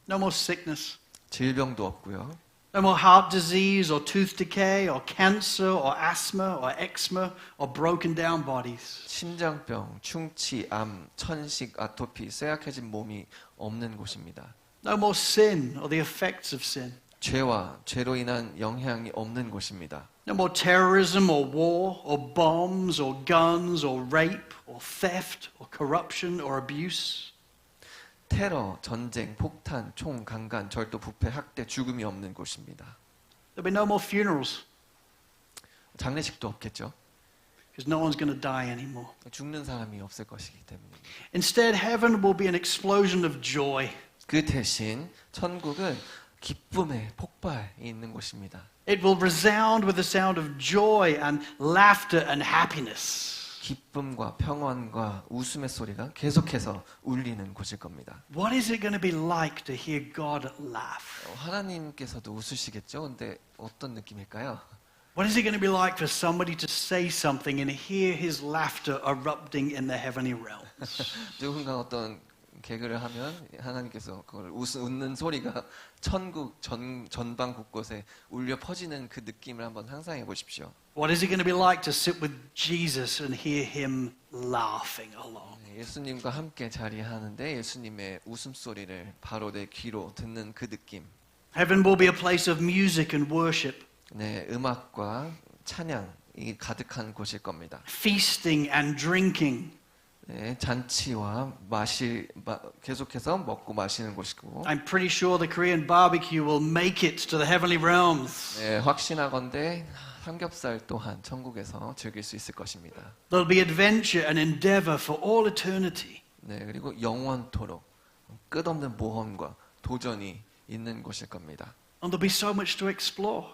no more sickness, 질병도 없고요. no more heart disease or tooth decay or cancer or asthma or eczema or broken down bodies. 심장병, 충치, 암, 천식, 아토피, 쇠약해진 몸이 없는 곳입니다. No more sin or the effects of sin. 죄로 인한 영향이 없는 곳입니다. No more terrorism or war or bombs or guns or rape or theft or corruption or abuse. 테러, 전쟁, 폭탄, 총, 강간, 절도, 부패, 학대, 죽음이 없는 곳입니다. There'll be no more funerals 장례식도 없겠죠. because no one's going to die anymore. 죽는 사람이 없을 것이기 때문입니다. Instead, heaven will be an explosion of joy. 그 대신 천국은 기쁨의 폭발이 있는 곳입니다. It will resound with the sound of joy and laughter and happiness. 기쁨과 평안과 웃음의 소리가 계속해서 울리는 곳일 겁니다. What is it going to be like to hear God laugh? 하나님께서도 웃으시겠죠? 근데 어떤 느낌일까요? What is it going to be like for somebody to say something and hear his laughter erupting in the heavenly realms? 누군가 어떤 개그를 하면 하나님께서 그걸 웃는 소리가 천국 전방 곳곳에 울려 퍼지는 그 느낌을 한번 상상해 보십시오. What is it going to be like to sit with Jesus and hear him laughing along? 예수님과 함께 자리하는데 예수님의 웃음소리를 바로 내 귀로 듣는 그 느낌. Heaven will be a place of music and worship, 네, 음악과 찬양이 가득한 곳일 겁니다. feasting and drinking. 네, 잔치와 계속해서 먹고 마시는 곳이고. I'm pretty sure the Korean barbecue will make it to the heavenly realms. 네, 확신하건대 삼겹살 또한 천국에서 즐길 수 있을 것입니다. There'll be adventure and endeavor for all eternity. 네, 그리고 영원토록 끝없는 모험과 도전이 있는 곳일 겁니다. And there'll be so much to explore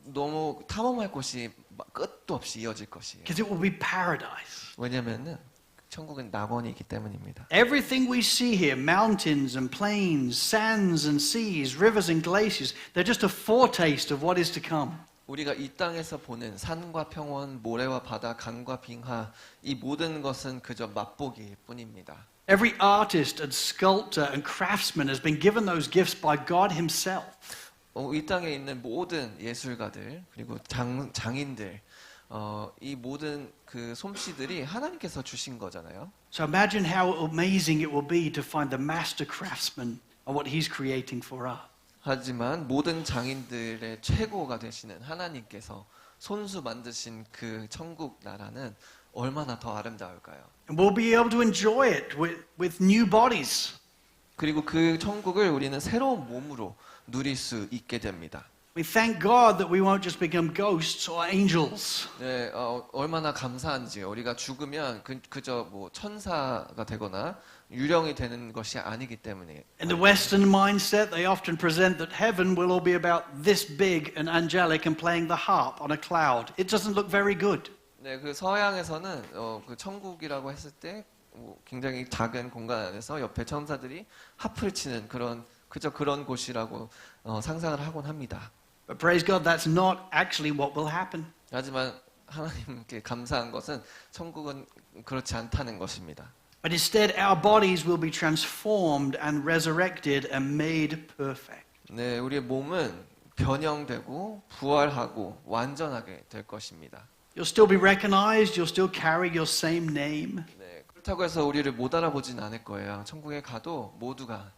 너무 탐험할 곳이 끝도 없이 이어질 것이에요. because it will be paradise. 왜냐면은 천국은 낙원이기 때문입니다. Everything we see here, mountains and plains, sands and seas, rivers and glaciers, they're just a foretaste of what is to come. 우리가 이 땅에서 보는 산과 평원, 모래와 바다, 강과 빙하 이 모든 것은 그저 맛보기일 뿐입니다. Every artist and sculptor and craftsman has been given those gifts by God himself. 이 땅에 있는 모든 예술가들 그리고 장인들 이 모든 그 솜씨들이 하나님께서 주신 거잖아요. So imagine how amazing it will be to find the master craftsman and what he's creating for us. 하지만 모든 장인들의 최고가 되시는 하나님께서 손수 만드신 그 천국 나라는 얼마나 더 아름다울까요? And we'll be able to enjoy it with new bodies. 그리고 그 천국을 우리는 새로운 몸으로 누릴 수 있게 됩니다. We thank God that we won't just become ghosts or angels. 네, 얼마나 감사한지요. 우리가 죽으면 그저 뭐 천사가 되거나 유령이 되는 것이 아니기 때문에. In the Western mindset, they often present that heaven will all be about this big and angelic and playing the harp on a cloud. It doesn't look very good. 네, 그 서양에서는 그 천국이라고 했을 때 굉장히 작은 공간 안에서 옆에 천사들이 하프를 치는 그저 그런 곳이라고 상상을 하곤 합니다. But praise God, that's not actually what will happen. 하지만 하나님께 감사한 것은 천국은 그렇지 않다는 것입니다. But instead, our bodies will be transformed and resurrected and made perfect. 네, 우리의 몸은 변형되고 부활하고 완전하게 될 것입니다. You'll still be recognized, you'll still carry your same name. 네, 그렇다고 해서 우리를 못 알아보진 않을 거예요. 천국에 가도 모두가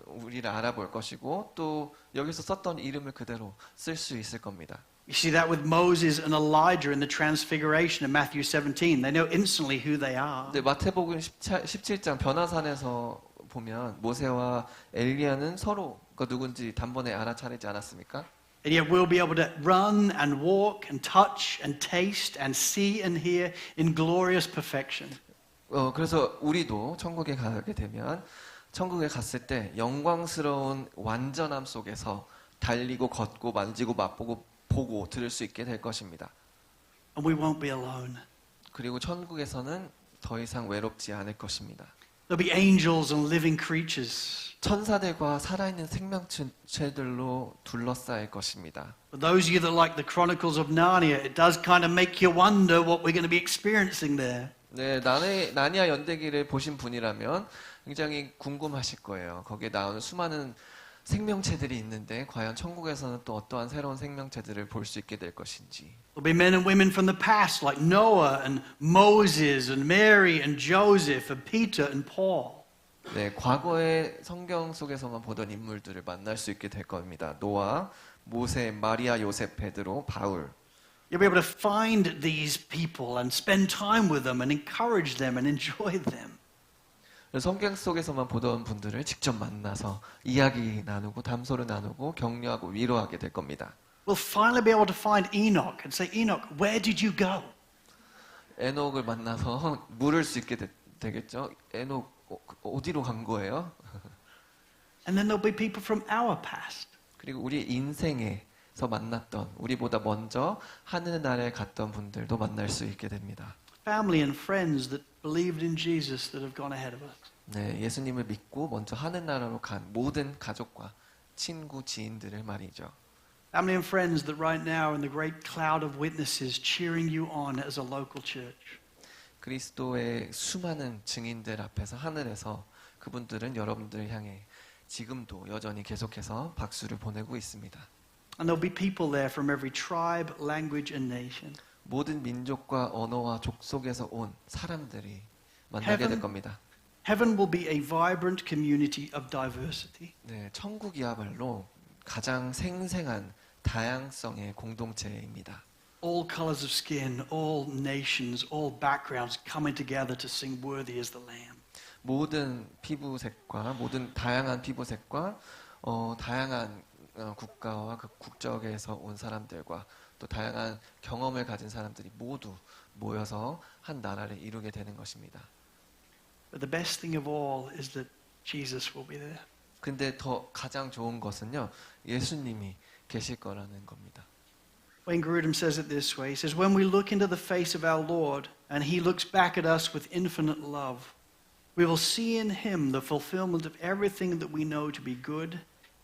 우리를 알아볼 것이고 또 여기서 썼던 이름을 그대로 쓸 수 있을 겁니다. You see that with Moses and Elijah in the transfiguration in Matthew 17. They know instantly who they are. 네, 마태복음 17장 변화산에서 보면 모세와 엘리야는 서로가 누군지 단번에 알아차리지 않았습니까? And yet we'll be able to run and walk and touch and taste and see and hear in glorious perfection. 그래서 우리도 천국에 가게 되면 천국에 갔을 때 영광스러운 완전함 속에서 달리고 걷고 만지고 맛보고 보고 들을 수 있게 될 것입니다. And we won't be alone. 그리고 천국에서는 더 이상 외롭지 않을 것입니다. There'll be angels and living creatures. 천사들과 살아있는 생명체들로 둘러싸일 것입니다. For those of you that like the Chronicles of Narnia, it does kind of make you wonder what we're going to be experiencing there. 네, 나니아 연대기를 보신 분이라면 굉장히 궁금하실 거예요. 거기에 나오는 수많은 생명체들이 있는데 과연 천국에서는 또 어떠한 새로운 생명체들을 볼 수 있게 될 것인지. There'll be men and women from the past like Noah and Moses and Mary and Joseph and Peter and Paul. 네, 과거의 성경 속에서만 보던 인물들을 만날 수 있게 될 겁니다. 노아, 모세, 마리아, 요셉, 베드로, 바울. You'll be able to find these people and spend time with them and encourage them and enjoy them. 성경 속에서만 보던 분들을 직접 만나서 이야기 나누고 담소를 나누고 격려하고 위로하게 될 겁니다. We'll finally be able to find Enoch and say, Enoch, where did you go? 에녹을 만나서 물을 수 있게 되겠죠. 에녹 어디로 간 거예요? And then there'll be people from our past. 그리고 우리 인생에서 만났던 우리보다 먼저 하늘나라에 갔던 분들도 만날 수 있게 됩니다. Family and friends that believed in Jesus that have gone ahead of us. 네, 예수님을 믿고 먼저 하늘나라로 간 모든 가족과 친구, 지인들을 말이죠. Family and friends that right now in the great cloud of witnesses cheering you on as a local church. 그리스도의 수많은 증인들 앞에서 하늘에서 그분들은 여러분들을 향해 지금도 여전히 계속해서 박수를 보내고 있습니다. And there'll be people there from every tribe, language and nation. 모든 민족과 언어와 족속에서 온 사람들이 만나게 될 겁니다. Heaven will be a vibrant community of diversity. 네, 천국이야말로 가장 생생한 다양성의 공동체입니다. All colors of skin, all nations, all backgrounds coming together to sing worthy is the Lamb. 모든 피부색과 모든 다양한 피부색과 다양한 국가와 그 국적에서 온 사람들과 또 다양한 경험을 가진 사람들이 모두 모여서 한 나라를 이루게 되는 것입니다. But the best thing of all is that Jesus will be there. 근데 더 가장 좋은 것은요, 예수님이 계실 거라는 겁니다. Wayne Grudem says it this way. He says, when we look into the face of our Lord and he looks back at us with infinite love, we will see in him the fulfillment of everything that we know to be good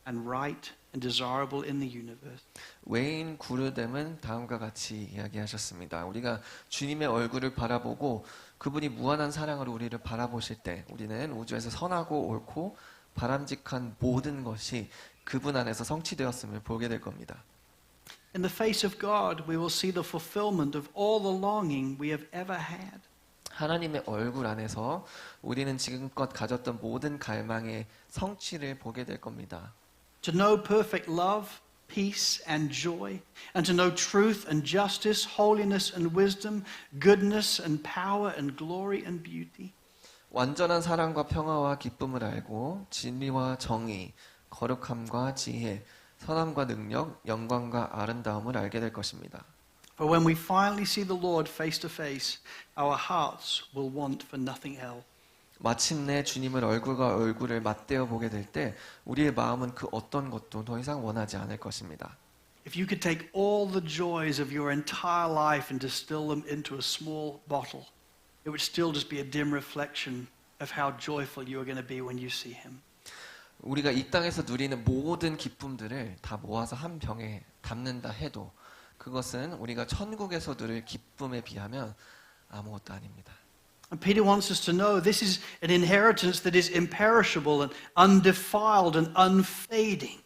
and right and desirable in the universe. 웨인 구르뎀은 다음과 같이 이야기하셨습니다. 우리가 주님의 얼굴을 바라보고 그분이 무한한 사랑으로 우리를 바라보실 때 우리는 우주에서 선하고 옳고 바람직한 모든 것이 그분 안에서 성취되었음을 보게 될 겁니다. In the face of God, we will see the fulfillment of all the longing we have ever had. 하나님의 얼굴 안에서 우리는 지금껏 가졌던 모든 갈망의 성취를 보게 될 겁니다. To know perfect love, peace and joy, and to know truth and justice, holiness and wisdom, goodness and power and glory and beauty. 완전한 사랑과 평화와 기쁨을 알고 진리와 정의, 거룩함과 지혜, 선함과 능력, 영광과 아름다움을 알게 될 것입니다. For when we finally see the Lord face to face, our hearts will want for nothing else. 마침내 주님을 얼굴과 얼굴을 맞대어 보게 될 때 우리의 마음은 그 어떤 것도 더 이상 원하지 않을 것입니다. If you could take all the joys of your entire life and distill them into a small bottle, it would still just be a dim reflection of how joyful you are going to be when you see him. 우리가 이 땅에서 누리는 모든 기쁨들을 다 모아서 한 병에 담는다 해도 그것은 우리가 천국에서 누릴 기쁨에 비하면 아무것도 아닙니다. And Peter wants us to know this is an inheritance that is imperishable and undefiled and unfading.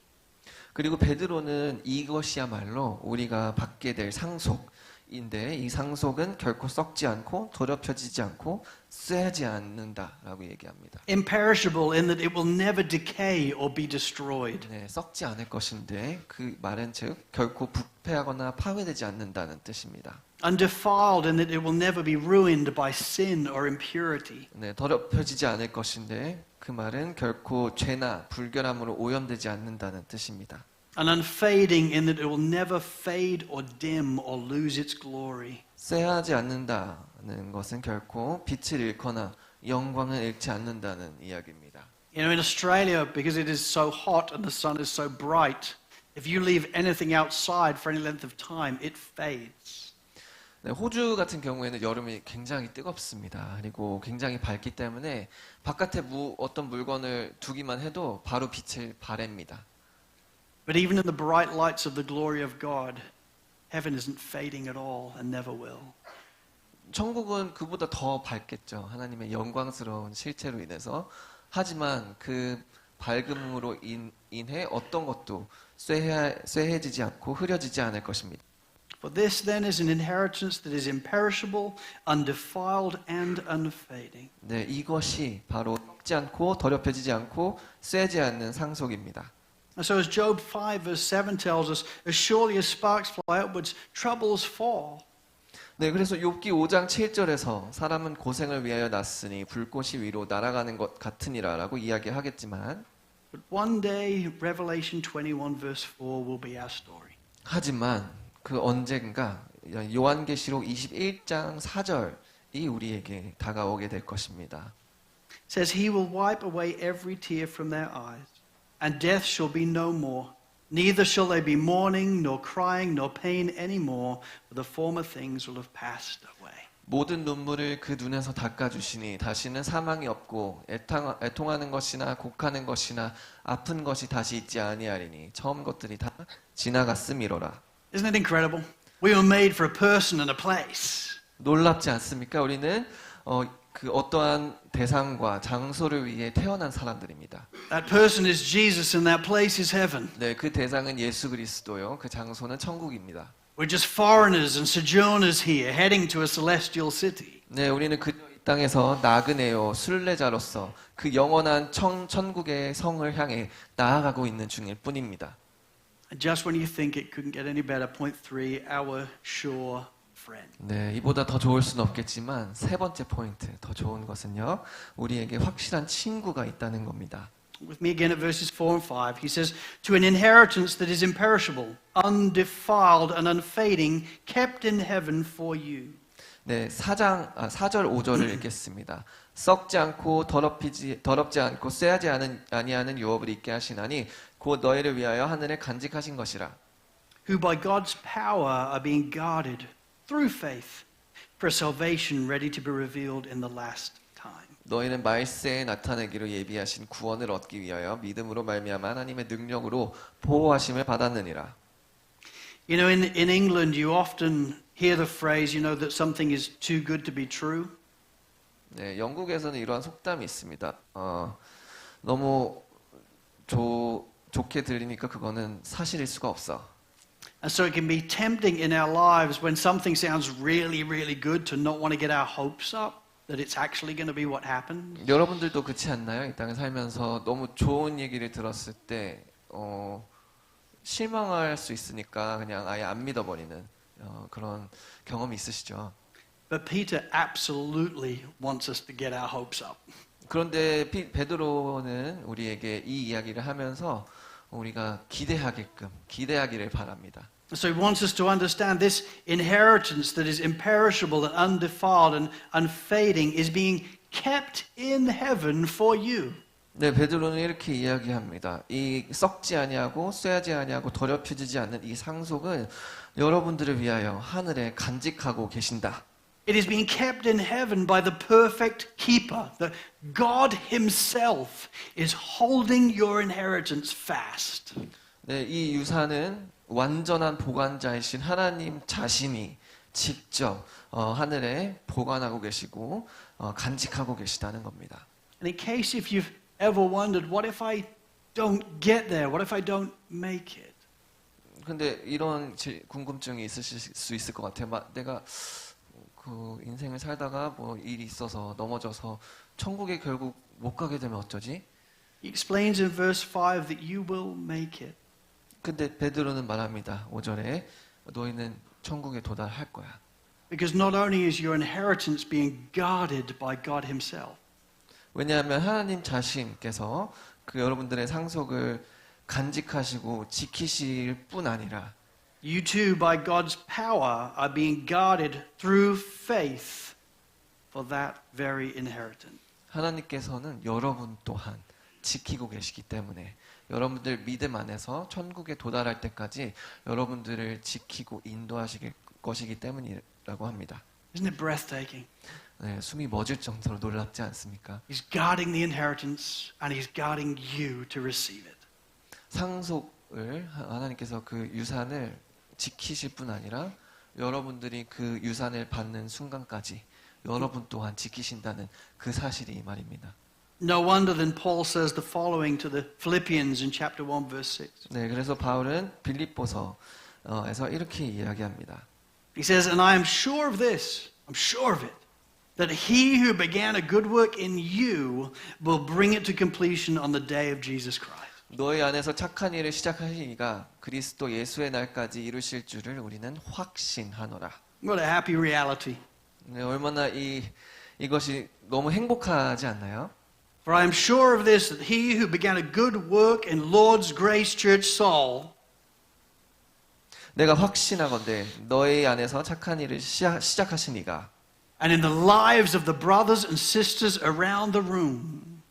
그리고 베드로는 이것이야말로 우리가 받게 될 상속인데 이 상속은 결코 썩지 않고 더럽혀지지 않고 쇠하지 않는다라고 얘기합니다. Imperishable in that it will never decay or be destroyed. 네, 썩지 않을 것인데 그 말은 즉 결코 부패하거나 파괴되지 않는다는 뜻입니다. Undefiled in that it will never be ruined by sin or impurity. 네, 더럽혀지지 않을 것인데 그 말은 결코 죄나 불결함으로 오염되지 않는다는 뜻입니다. And unfading in that it will never fade or dim or lose its glory. 쇠하지 않는다는 것은 결코 빛을 잃거나 영광을 잃지 않는다는 이야기입니다. You know, in Australia, because it is so hot and the sun is so bright, if you leave anything outside for any length of time, it fades. 네, 호주 같은 경우에는 여름이 굉장히 뜨겁습니다. 그리고 굉장히 밝기 때문에 바깥에 어떤 물건을 두기만 해도 바로 빛을 발합니다. But even in the bright lights of the glory of God, heaven isn't fading at all and never will. 천국은 그보다 더 밝겠죠. 하나님의 영광스러운 실체로 인해서. 하지만 그 밝음으로 인해 어떤 것도 쇠해지지 않고 흐려지지 않을 것입니다. For this then is an inheritance that is imperishable, undefiled, and unfading. 네, 이것이 바로 썩지 않고 더럽혀지지 않고 쇠지 않는 상속입니다. And so as Job 5 verse 7 tells us, as surely as sparks fly upwards, troubles fall. 네, 그래서 욥기 5장 7절에서 사람은 고생을 위하여 났으니 불꽃이 위로 날아가는 것 같으니라라고 이야기하겠지만 But one day, Revelation 21 verse 4 will be our story. 하지만 그 언젠가 요한계시록 21장 4절이 우리에게 다가오게 될 것입니다. It says, He will wipe away every tear from their eyes, and death shall be no more. Neither shall they be mourning, nor crying, nor pain anymore, for the former things will have passed away. 모든 눈물을 그 눈에서 닦아주시니 다시는 사망이 없고 애통하는 것이나 곡하는 것이나 아픈 것이 다시 있지 아니하리니 처음 것들이 다 지나갔음이로라. Isn't it incredible? We were made for a person and a place. 놀랍지 않습니까? 우리는 그 어떠한 대상과 장소를 위해 태어난 사람들입니다. That person is Jesus and that place is heaven. 네, 그 대상은 예수 그리스도요. 그 장소는 천국입니다. We're just foreigners and sojourners here, heading to a celestial city. 네, 우리는 그 땅에서 나그네요, 순례자로서 그 영원한 천국의 성을 향해 나아가고 있는 중일 뿐입니다. And just when you think it couldn't get any better, point 3, our sure friend. 네, 이보다 더 좋을 수는 없겠지만 세 번째 포인트, 더 좋은 것은요. 우리에게 확실한 친구가 있다는 겁니다. With me again at verses 4 and 5, he says, To an inheritance that is imperishable, undefiled and unfading, kept in heaven for you. 네, 4절 5절을 읽겠습니다. 썩지 않고 더럽지 않고 쇠하지 아니하는 유업을 있게 하시나니 곧 너희를 위하여 하늘에 간직하신 것이라. Who by God's power are being guarded through faith for a salvation ready to be revealed in the last time. 너희는 말세에 나타내기로 예비하신 구원을 얻기 위하여 믿음으로 말미암아 하나님의 능력으로 보호하심을 받았느니라. You know, in England, you often hear the phrase, you know, that something is too good to be true. 네, 영국에서는 이러한 속담이 있습니다. 너무 좋게 들리니까 그거는 사실일 수가 없어. And so it can be tempting in our lives when something sounds really, really good to not want to get our hopes up that it's actually going to be what happens. 여러분들도 그렇지 않나요? 이 땅에 살면서 너무 좋은 얘기를 들었을 때 실망할 수 있으니까 그냥 아예 안 믿어버리는 그런 경험이 있으시죠? But Peter absolutely wants us to get our hopes up. 그런데 베드로는 우리에게 이 이야기를 하면서 우리가 기대하기를 바랍니다. So he wants us to understand this inheritance that is imperishable and undefiled and unfading is being kept in heaven for you. 네, 베드로는 이렇게 이야기합니다. 이 썩지 아니하고 쇠하지 아니하고 더럽혀지지 않는 이 상속은 여러분들을 위하여 하늘에 간직하고 계신다. It is being kept in heaven by the perfect keeper. The God himself is holding your inheritance fast. 네, 이 유산은 완전한 보관자이신 하나님 자신이 직접 하늘에 보관하고 계시고 간직하고 계시다는 겁니다. And in case if you've ever wondered, what if I don't get there? What if I don't make it? 근데 이런 궁금증이 있으실 수 있을 것 같아요. 내가 그 인생을 살다가 뭐 일이 있어서 넘어져서 천국에 결국 못 가게 되면 어쩌지? He explains in verse 5 that you will make it. 근데 베드로는 말합니다. 5절에 너희는 천국에 도달할 거야. Because not only is your inheritance being guarded by God Himself, 왜냐하면 하나님 자신께서 그 여러분들의 상속을 간직하시고 지키실 뿐 아니라 you too, by God's power, are being guarded through faith for that very inheritance. 하나님께서는 여러분 또한 지키고 계시기 때문에 여러분들 믿음 안에서 천국에 도달할 때까지 여러분들을 지키고 인도하실 것이기 때문이라고 합니다. Isn't it breathtaking? 네, 숨이 멎을 정도로 놀랍지 않습니까? He's guarding the inheritance and He's guarding you to receive it. 상속을 하나님께서 그 유산을 지키실 뿐 아니라 여러분들이 그 유산을 받는 순간까지 여러분 또한 지키신다는 그 사실이 이 말입니다. No wonder then Paul says the following to the Philippians in chapter 1 verse 6. 네, 그래서 바울은 빌립보서에서 이렇게 이야기합니다. He says, and I am sure of this, I'm sure of it, that he who began a good work in you will bring it to completion on the day of Jesus Christ. 너희 안에서 착한 일을 시작하신 이가 그리스도 예수의 날까지 이루실 줄을 우리는 확신하노라. What a happy reality. 네, 얼마나 이것이 너무 행복하지 않나요? For I am sure of this, that he who began a good work in Lord's Grace Church Seoul 내가 확신하건대 너희 안에서 착한 일을 시작하신 이가 and in the lives of the brothers and sisters around the room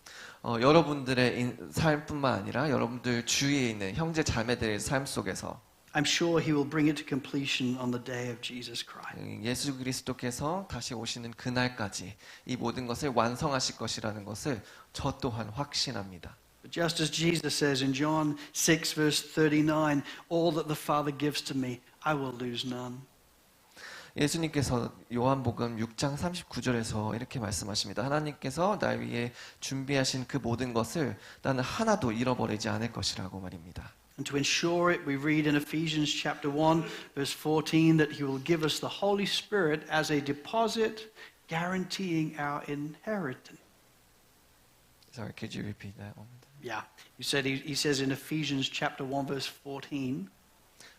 여러분들의 삶뿐만 아니라 여러분들 주위에 있는 형제 자매들의 삶 속에서 I'm sure he will bring it to completion on the day of Jesus Christ. 예수 그리스도께서 다시 오시는 그날까지 이 모든 것을 완성하실 것이라는 것을 저 또한 확신합니다. But just as Jesus says in John 6 verse 39, all that the Father gives to me, I will lose none. 예수님께서 요한복음 6장 39절에서 이렇게 말씀하십니다. 하나님께서 날 위해 준비하신 그 모든 것을 나는 하나도 잃어버리지 않을 것이라고 말입니다. And to ensure it, we read in Ephesians chapter 1 verse 14 that he will give us the Holy Spirit as a deposit guaranteeing our inheritance. Sorry, could you repeat that one? Yeah, he says in Ephesians chapter 1 verse 14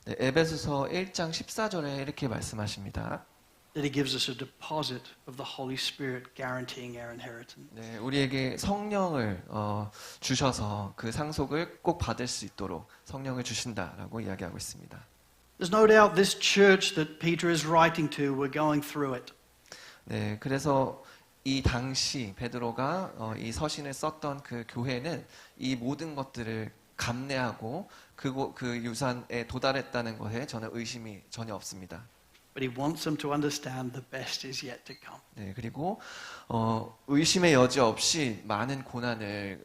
네, 에베소서 1장 14절에 이렇게 말씀하십니다. that he gives us a deposit of the Holy Spirit guaranteeing our inheritance. 네, 우리에게 성령을 주셔서 그 상속을 꼭 받을 수 있도록 성령을 주신다라고 이야기하고 있습니다. There's no doubt this church that Peter is writing to were going through it. 네, 그래서 이 당시 베드로가 이 서신을 썼던 그 교회는 이 모든 것들을 감내하고 그 유산에 도달했다는 것에 저는 의심이 전혀 없습니다. But he wants them to understand the best is yet to come. 네, 그리고 의심의 여지 없이 많은 고난을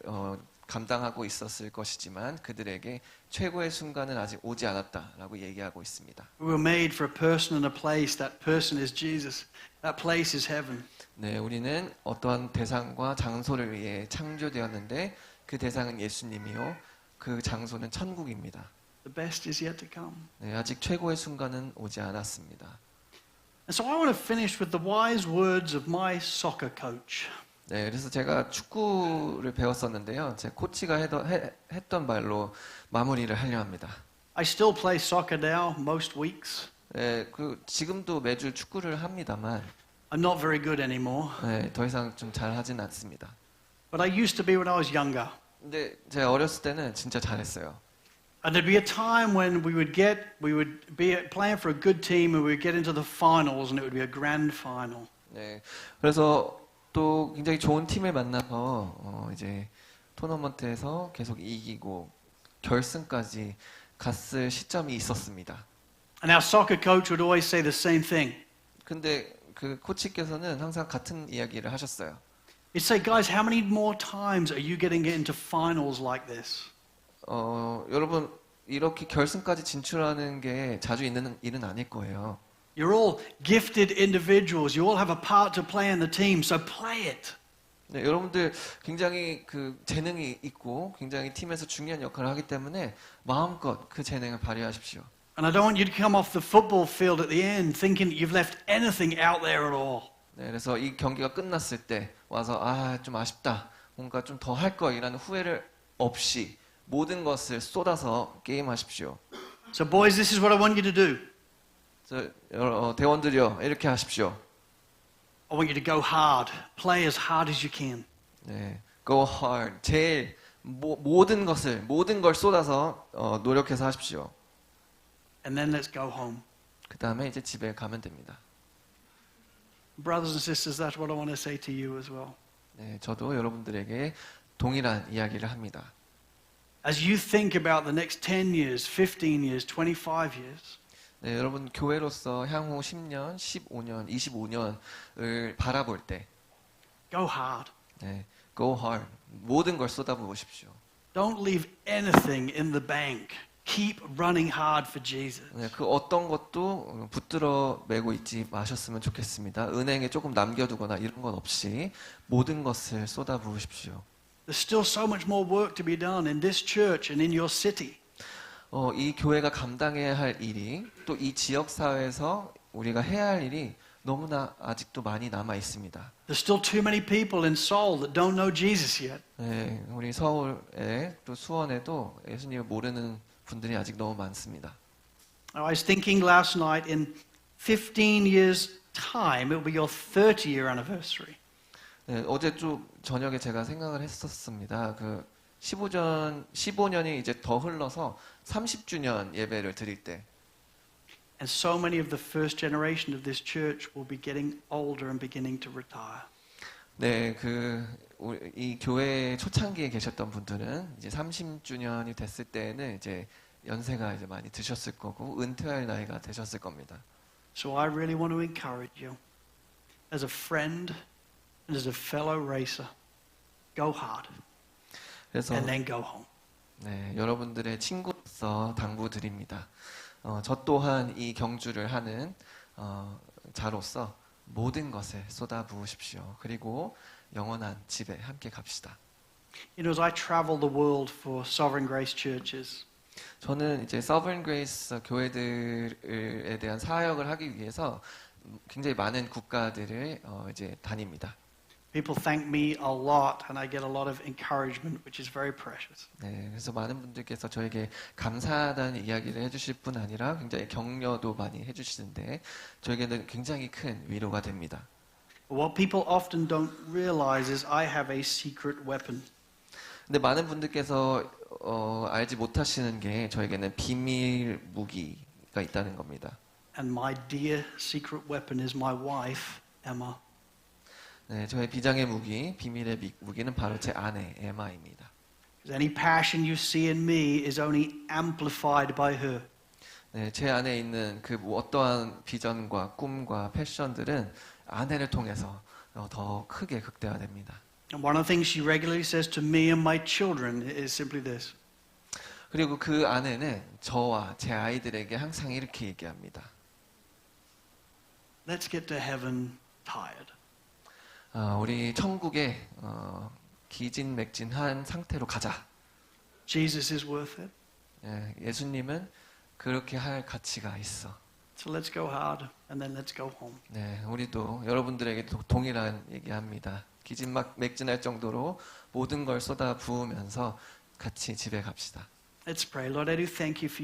감당하고 있었을 것이지만 그들에게 최고의 순간은 아직 오지 않았다라고 얘기하고 있습니다. We were made for a person and a place. That person is Jesus. That place is heaven. 네, 우리는 어떠한 대상과 장소를 위해 창조되었는데 그 대상은 예수님이요, 그 장소는 천국입니다. The best is yet to come. 네, 아직 최고의 순간은 오지 않았습니다. And so I want to finish with the wise words of my soccer coach. 네, 그래서 제가 축구를 배웠었는데요. 제 코치가 했던 말로 마무리를 하려 합니다. I still play soccer now most weeks. 네, 지금도 매주 축구를 합니다만, I'm not very good anymore. 네, 더 이상 좀 잘하진 않습니다. But I used to be when I was younger. 근데 제가 어렸을 때는 진짜 잘했어요. And there'd be a time when we would be playing for a good team and we would get into the finals and it would be a grand final. 네, 그래서 또 굉장히 좋은 팀을 만나서 이제 토너먼트에서 계속 이기고 결승까지 갔을 시점이 있었습니다. And our soccer coach would always say the same thing. 근데 그 코치께서는 항상 같은 이야기를 하셨어요. He'd say, guys, how many more times are you getting into finals like this? 여러분 이렇게 결승까지 진출하는 게 자주 있는 일은 아닐 거예요. You're all gifted individuals. You all have a part to play in the team, so play it. 네, 여러분들 굉장히 그 재능이 있고 굉장히 팀에서 중요한 역할을 하기 때문에 마음껏 그 재능을 발휘하십시오. And I don't want you to come off the football field at the end thinking that you've left anything out there at all. 네, 그래서 이 경기가 끝났을 때 와서 좀 아쉽다. 뭔가 좀 더 할 거이라는 후회를 없이 모든 것을 쏟아서 게임하십시오. So boys, this is what I want you to do. 대원들이요, 이렇게 하십시오. I want you to go hard. Play as hard as you can. 네, go hard. 제일 모든 걸 쏟아서 노력해서 하십시오. And then let's go home. 그 다음에 이제 집에 가면 됩니다. Brothers and sisters, that's what I want to say to you as well. 네, 저도 여러분들에게 동일한 이야기를 합니다. As you think about the next 10 years, 15 years, 25 years, 네, 여러분 교회로서 향후 10년, 15년, 25년을 바라볼 때, go hard. 네, go hard. 모든 걸 쏟아부으십시오. Don't leave anything in the bank. Keep running hard for Jesus. 네, 그 어떤 것도 붙들어 매고 있지 마셨으면 좋겠습니다. 은행에 조금 남겨두거나 이런 건 없이 모든 것을 쏟아부으십시오. There's still so much more work to be done in this church and in your city. 이 교회가 감당해야 할 일이 또 이 지역 사회에서 우리가 해야 할 일이 너무나 아직도 많이 남아 있습니다. There's still too many people in Seoul that don't know Jesus yet. 네, 우리 서울에 또 수원에도 예수님을 모르는 분들이 아직 너무 많습니다. I was thinking last night, in 15 years' time, it will be your 30-year anniversary. 네, 어제 좀 저녁에 제가 생각을 했었습니다. 그 15년이 이제 더 흘러서 30주년 예배를 드릴 때, And so many of the first generation of this church will be getting older and beginning to retire. 네, 이 교회 초창기에 계셨던 분들은 이제 30주년이 됐을 때는 이제 연세가 이제 많이 드셨을 거고 은퇴할 나이가 되셨을 겁니다. So I really want to encourage you, as a friend and as a fellow racer, go hard 그래서 and then go home. 네, 여러분들의 친구로서 당부드립니다. 저 또한 이 경주를 하는 자로서 모든 것을 쏟아부으십시오. 그리고 영원한 집에 함께 갑시다. You know, as I travel the world for Sovereign Grace churches, 저는 이제 Sovereign Grace 교회들에 대한 사역을 하기 위해서 굉장히 많은 국가들을 이제 다닙니다. people thank me a lot and I get a lot of encouragement, which is very precious. 네, 그래서 많은 분들께서 저에게 감사하다는 이야기를 해주실 뿐 아니라 굉장히 격려도 많이 해주시는데 저에게는 굉장히 큰 위로가 됩니다. But what people often don't realize is I have a secret weapon. 근데 많은 분들께서 알지 못하시는 게 저에게는 비밀 무기가 있다는 겁니다. And my dear secret weapon is my wife, Emma. 네, 저의 비장의 무기, 비밀의 무기는 바로 제 아내 에마입니다. Because any passion you see in me is only amplified by her. 네, 제 안에 있는 그 어떠한 비전과 꿈과 패션들은 아내를 통해서 더 크게 극대화됩니다. And one of the things she regularly says to me and my children is simply this. 그리고 그 아내는 저와 제 아이들에게 항상 이렇게 얘기합니다. Let's get to heaven tired. 우리 천국에 기진맥진한 상태로 가자. Jesus is worth it. 예수님은 그렇게 할 가치가 있어. So let's go hard and then let's go home. 네, 우리도 여러분들에게 동일한 얘기합니다. 기진맥진할 정도로 모든 걸 쏟아 부으면서 같이 집에 갑시다. Let's pray. Lord, I do thank you for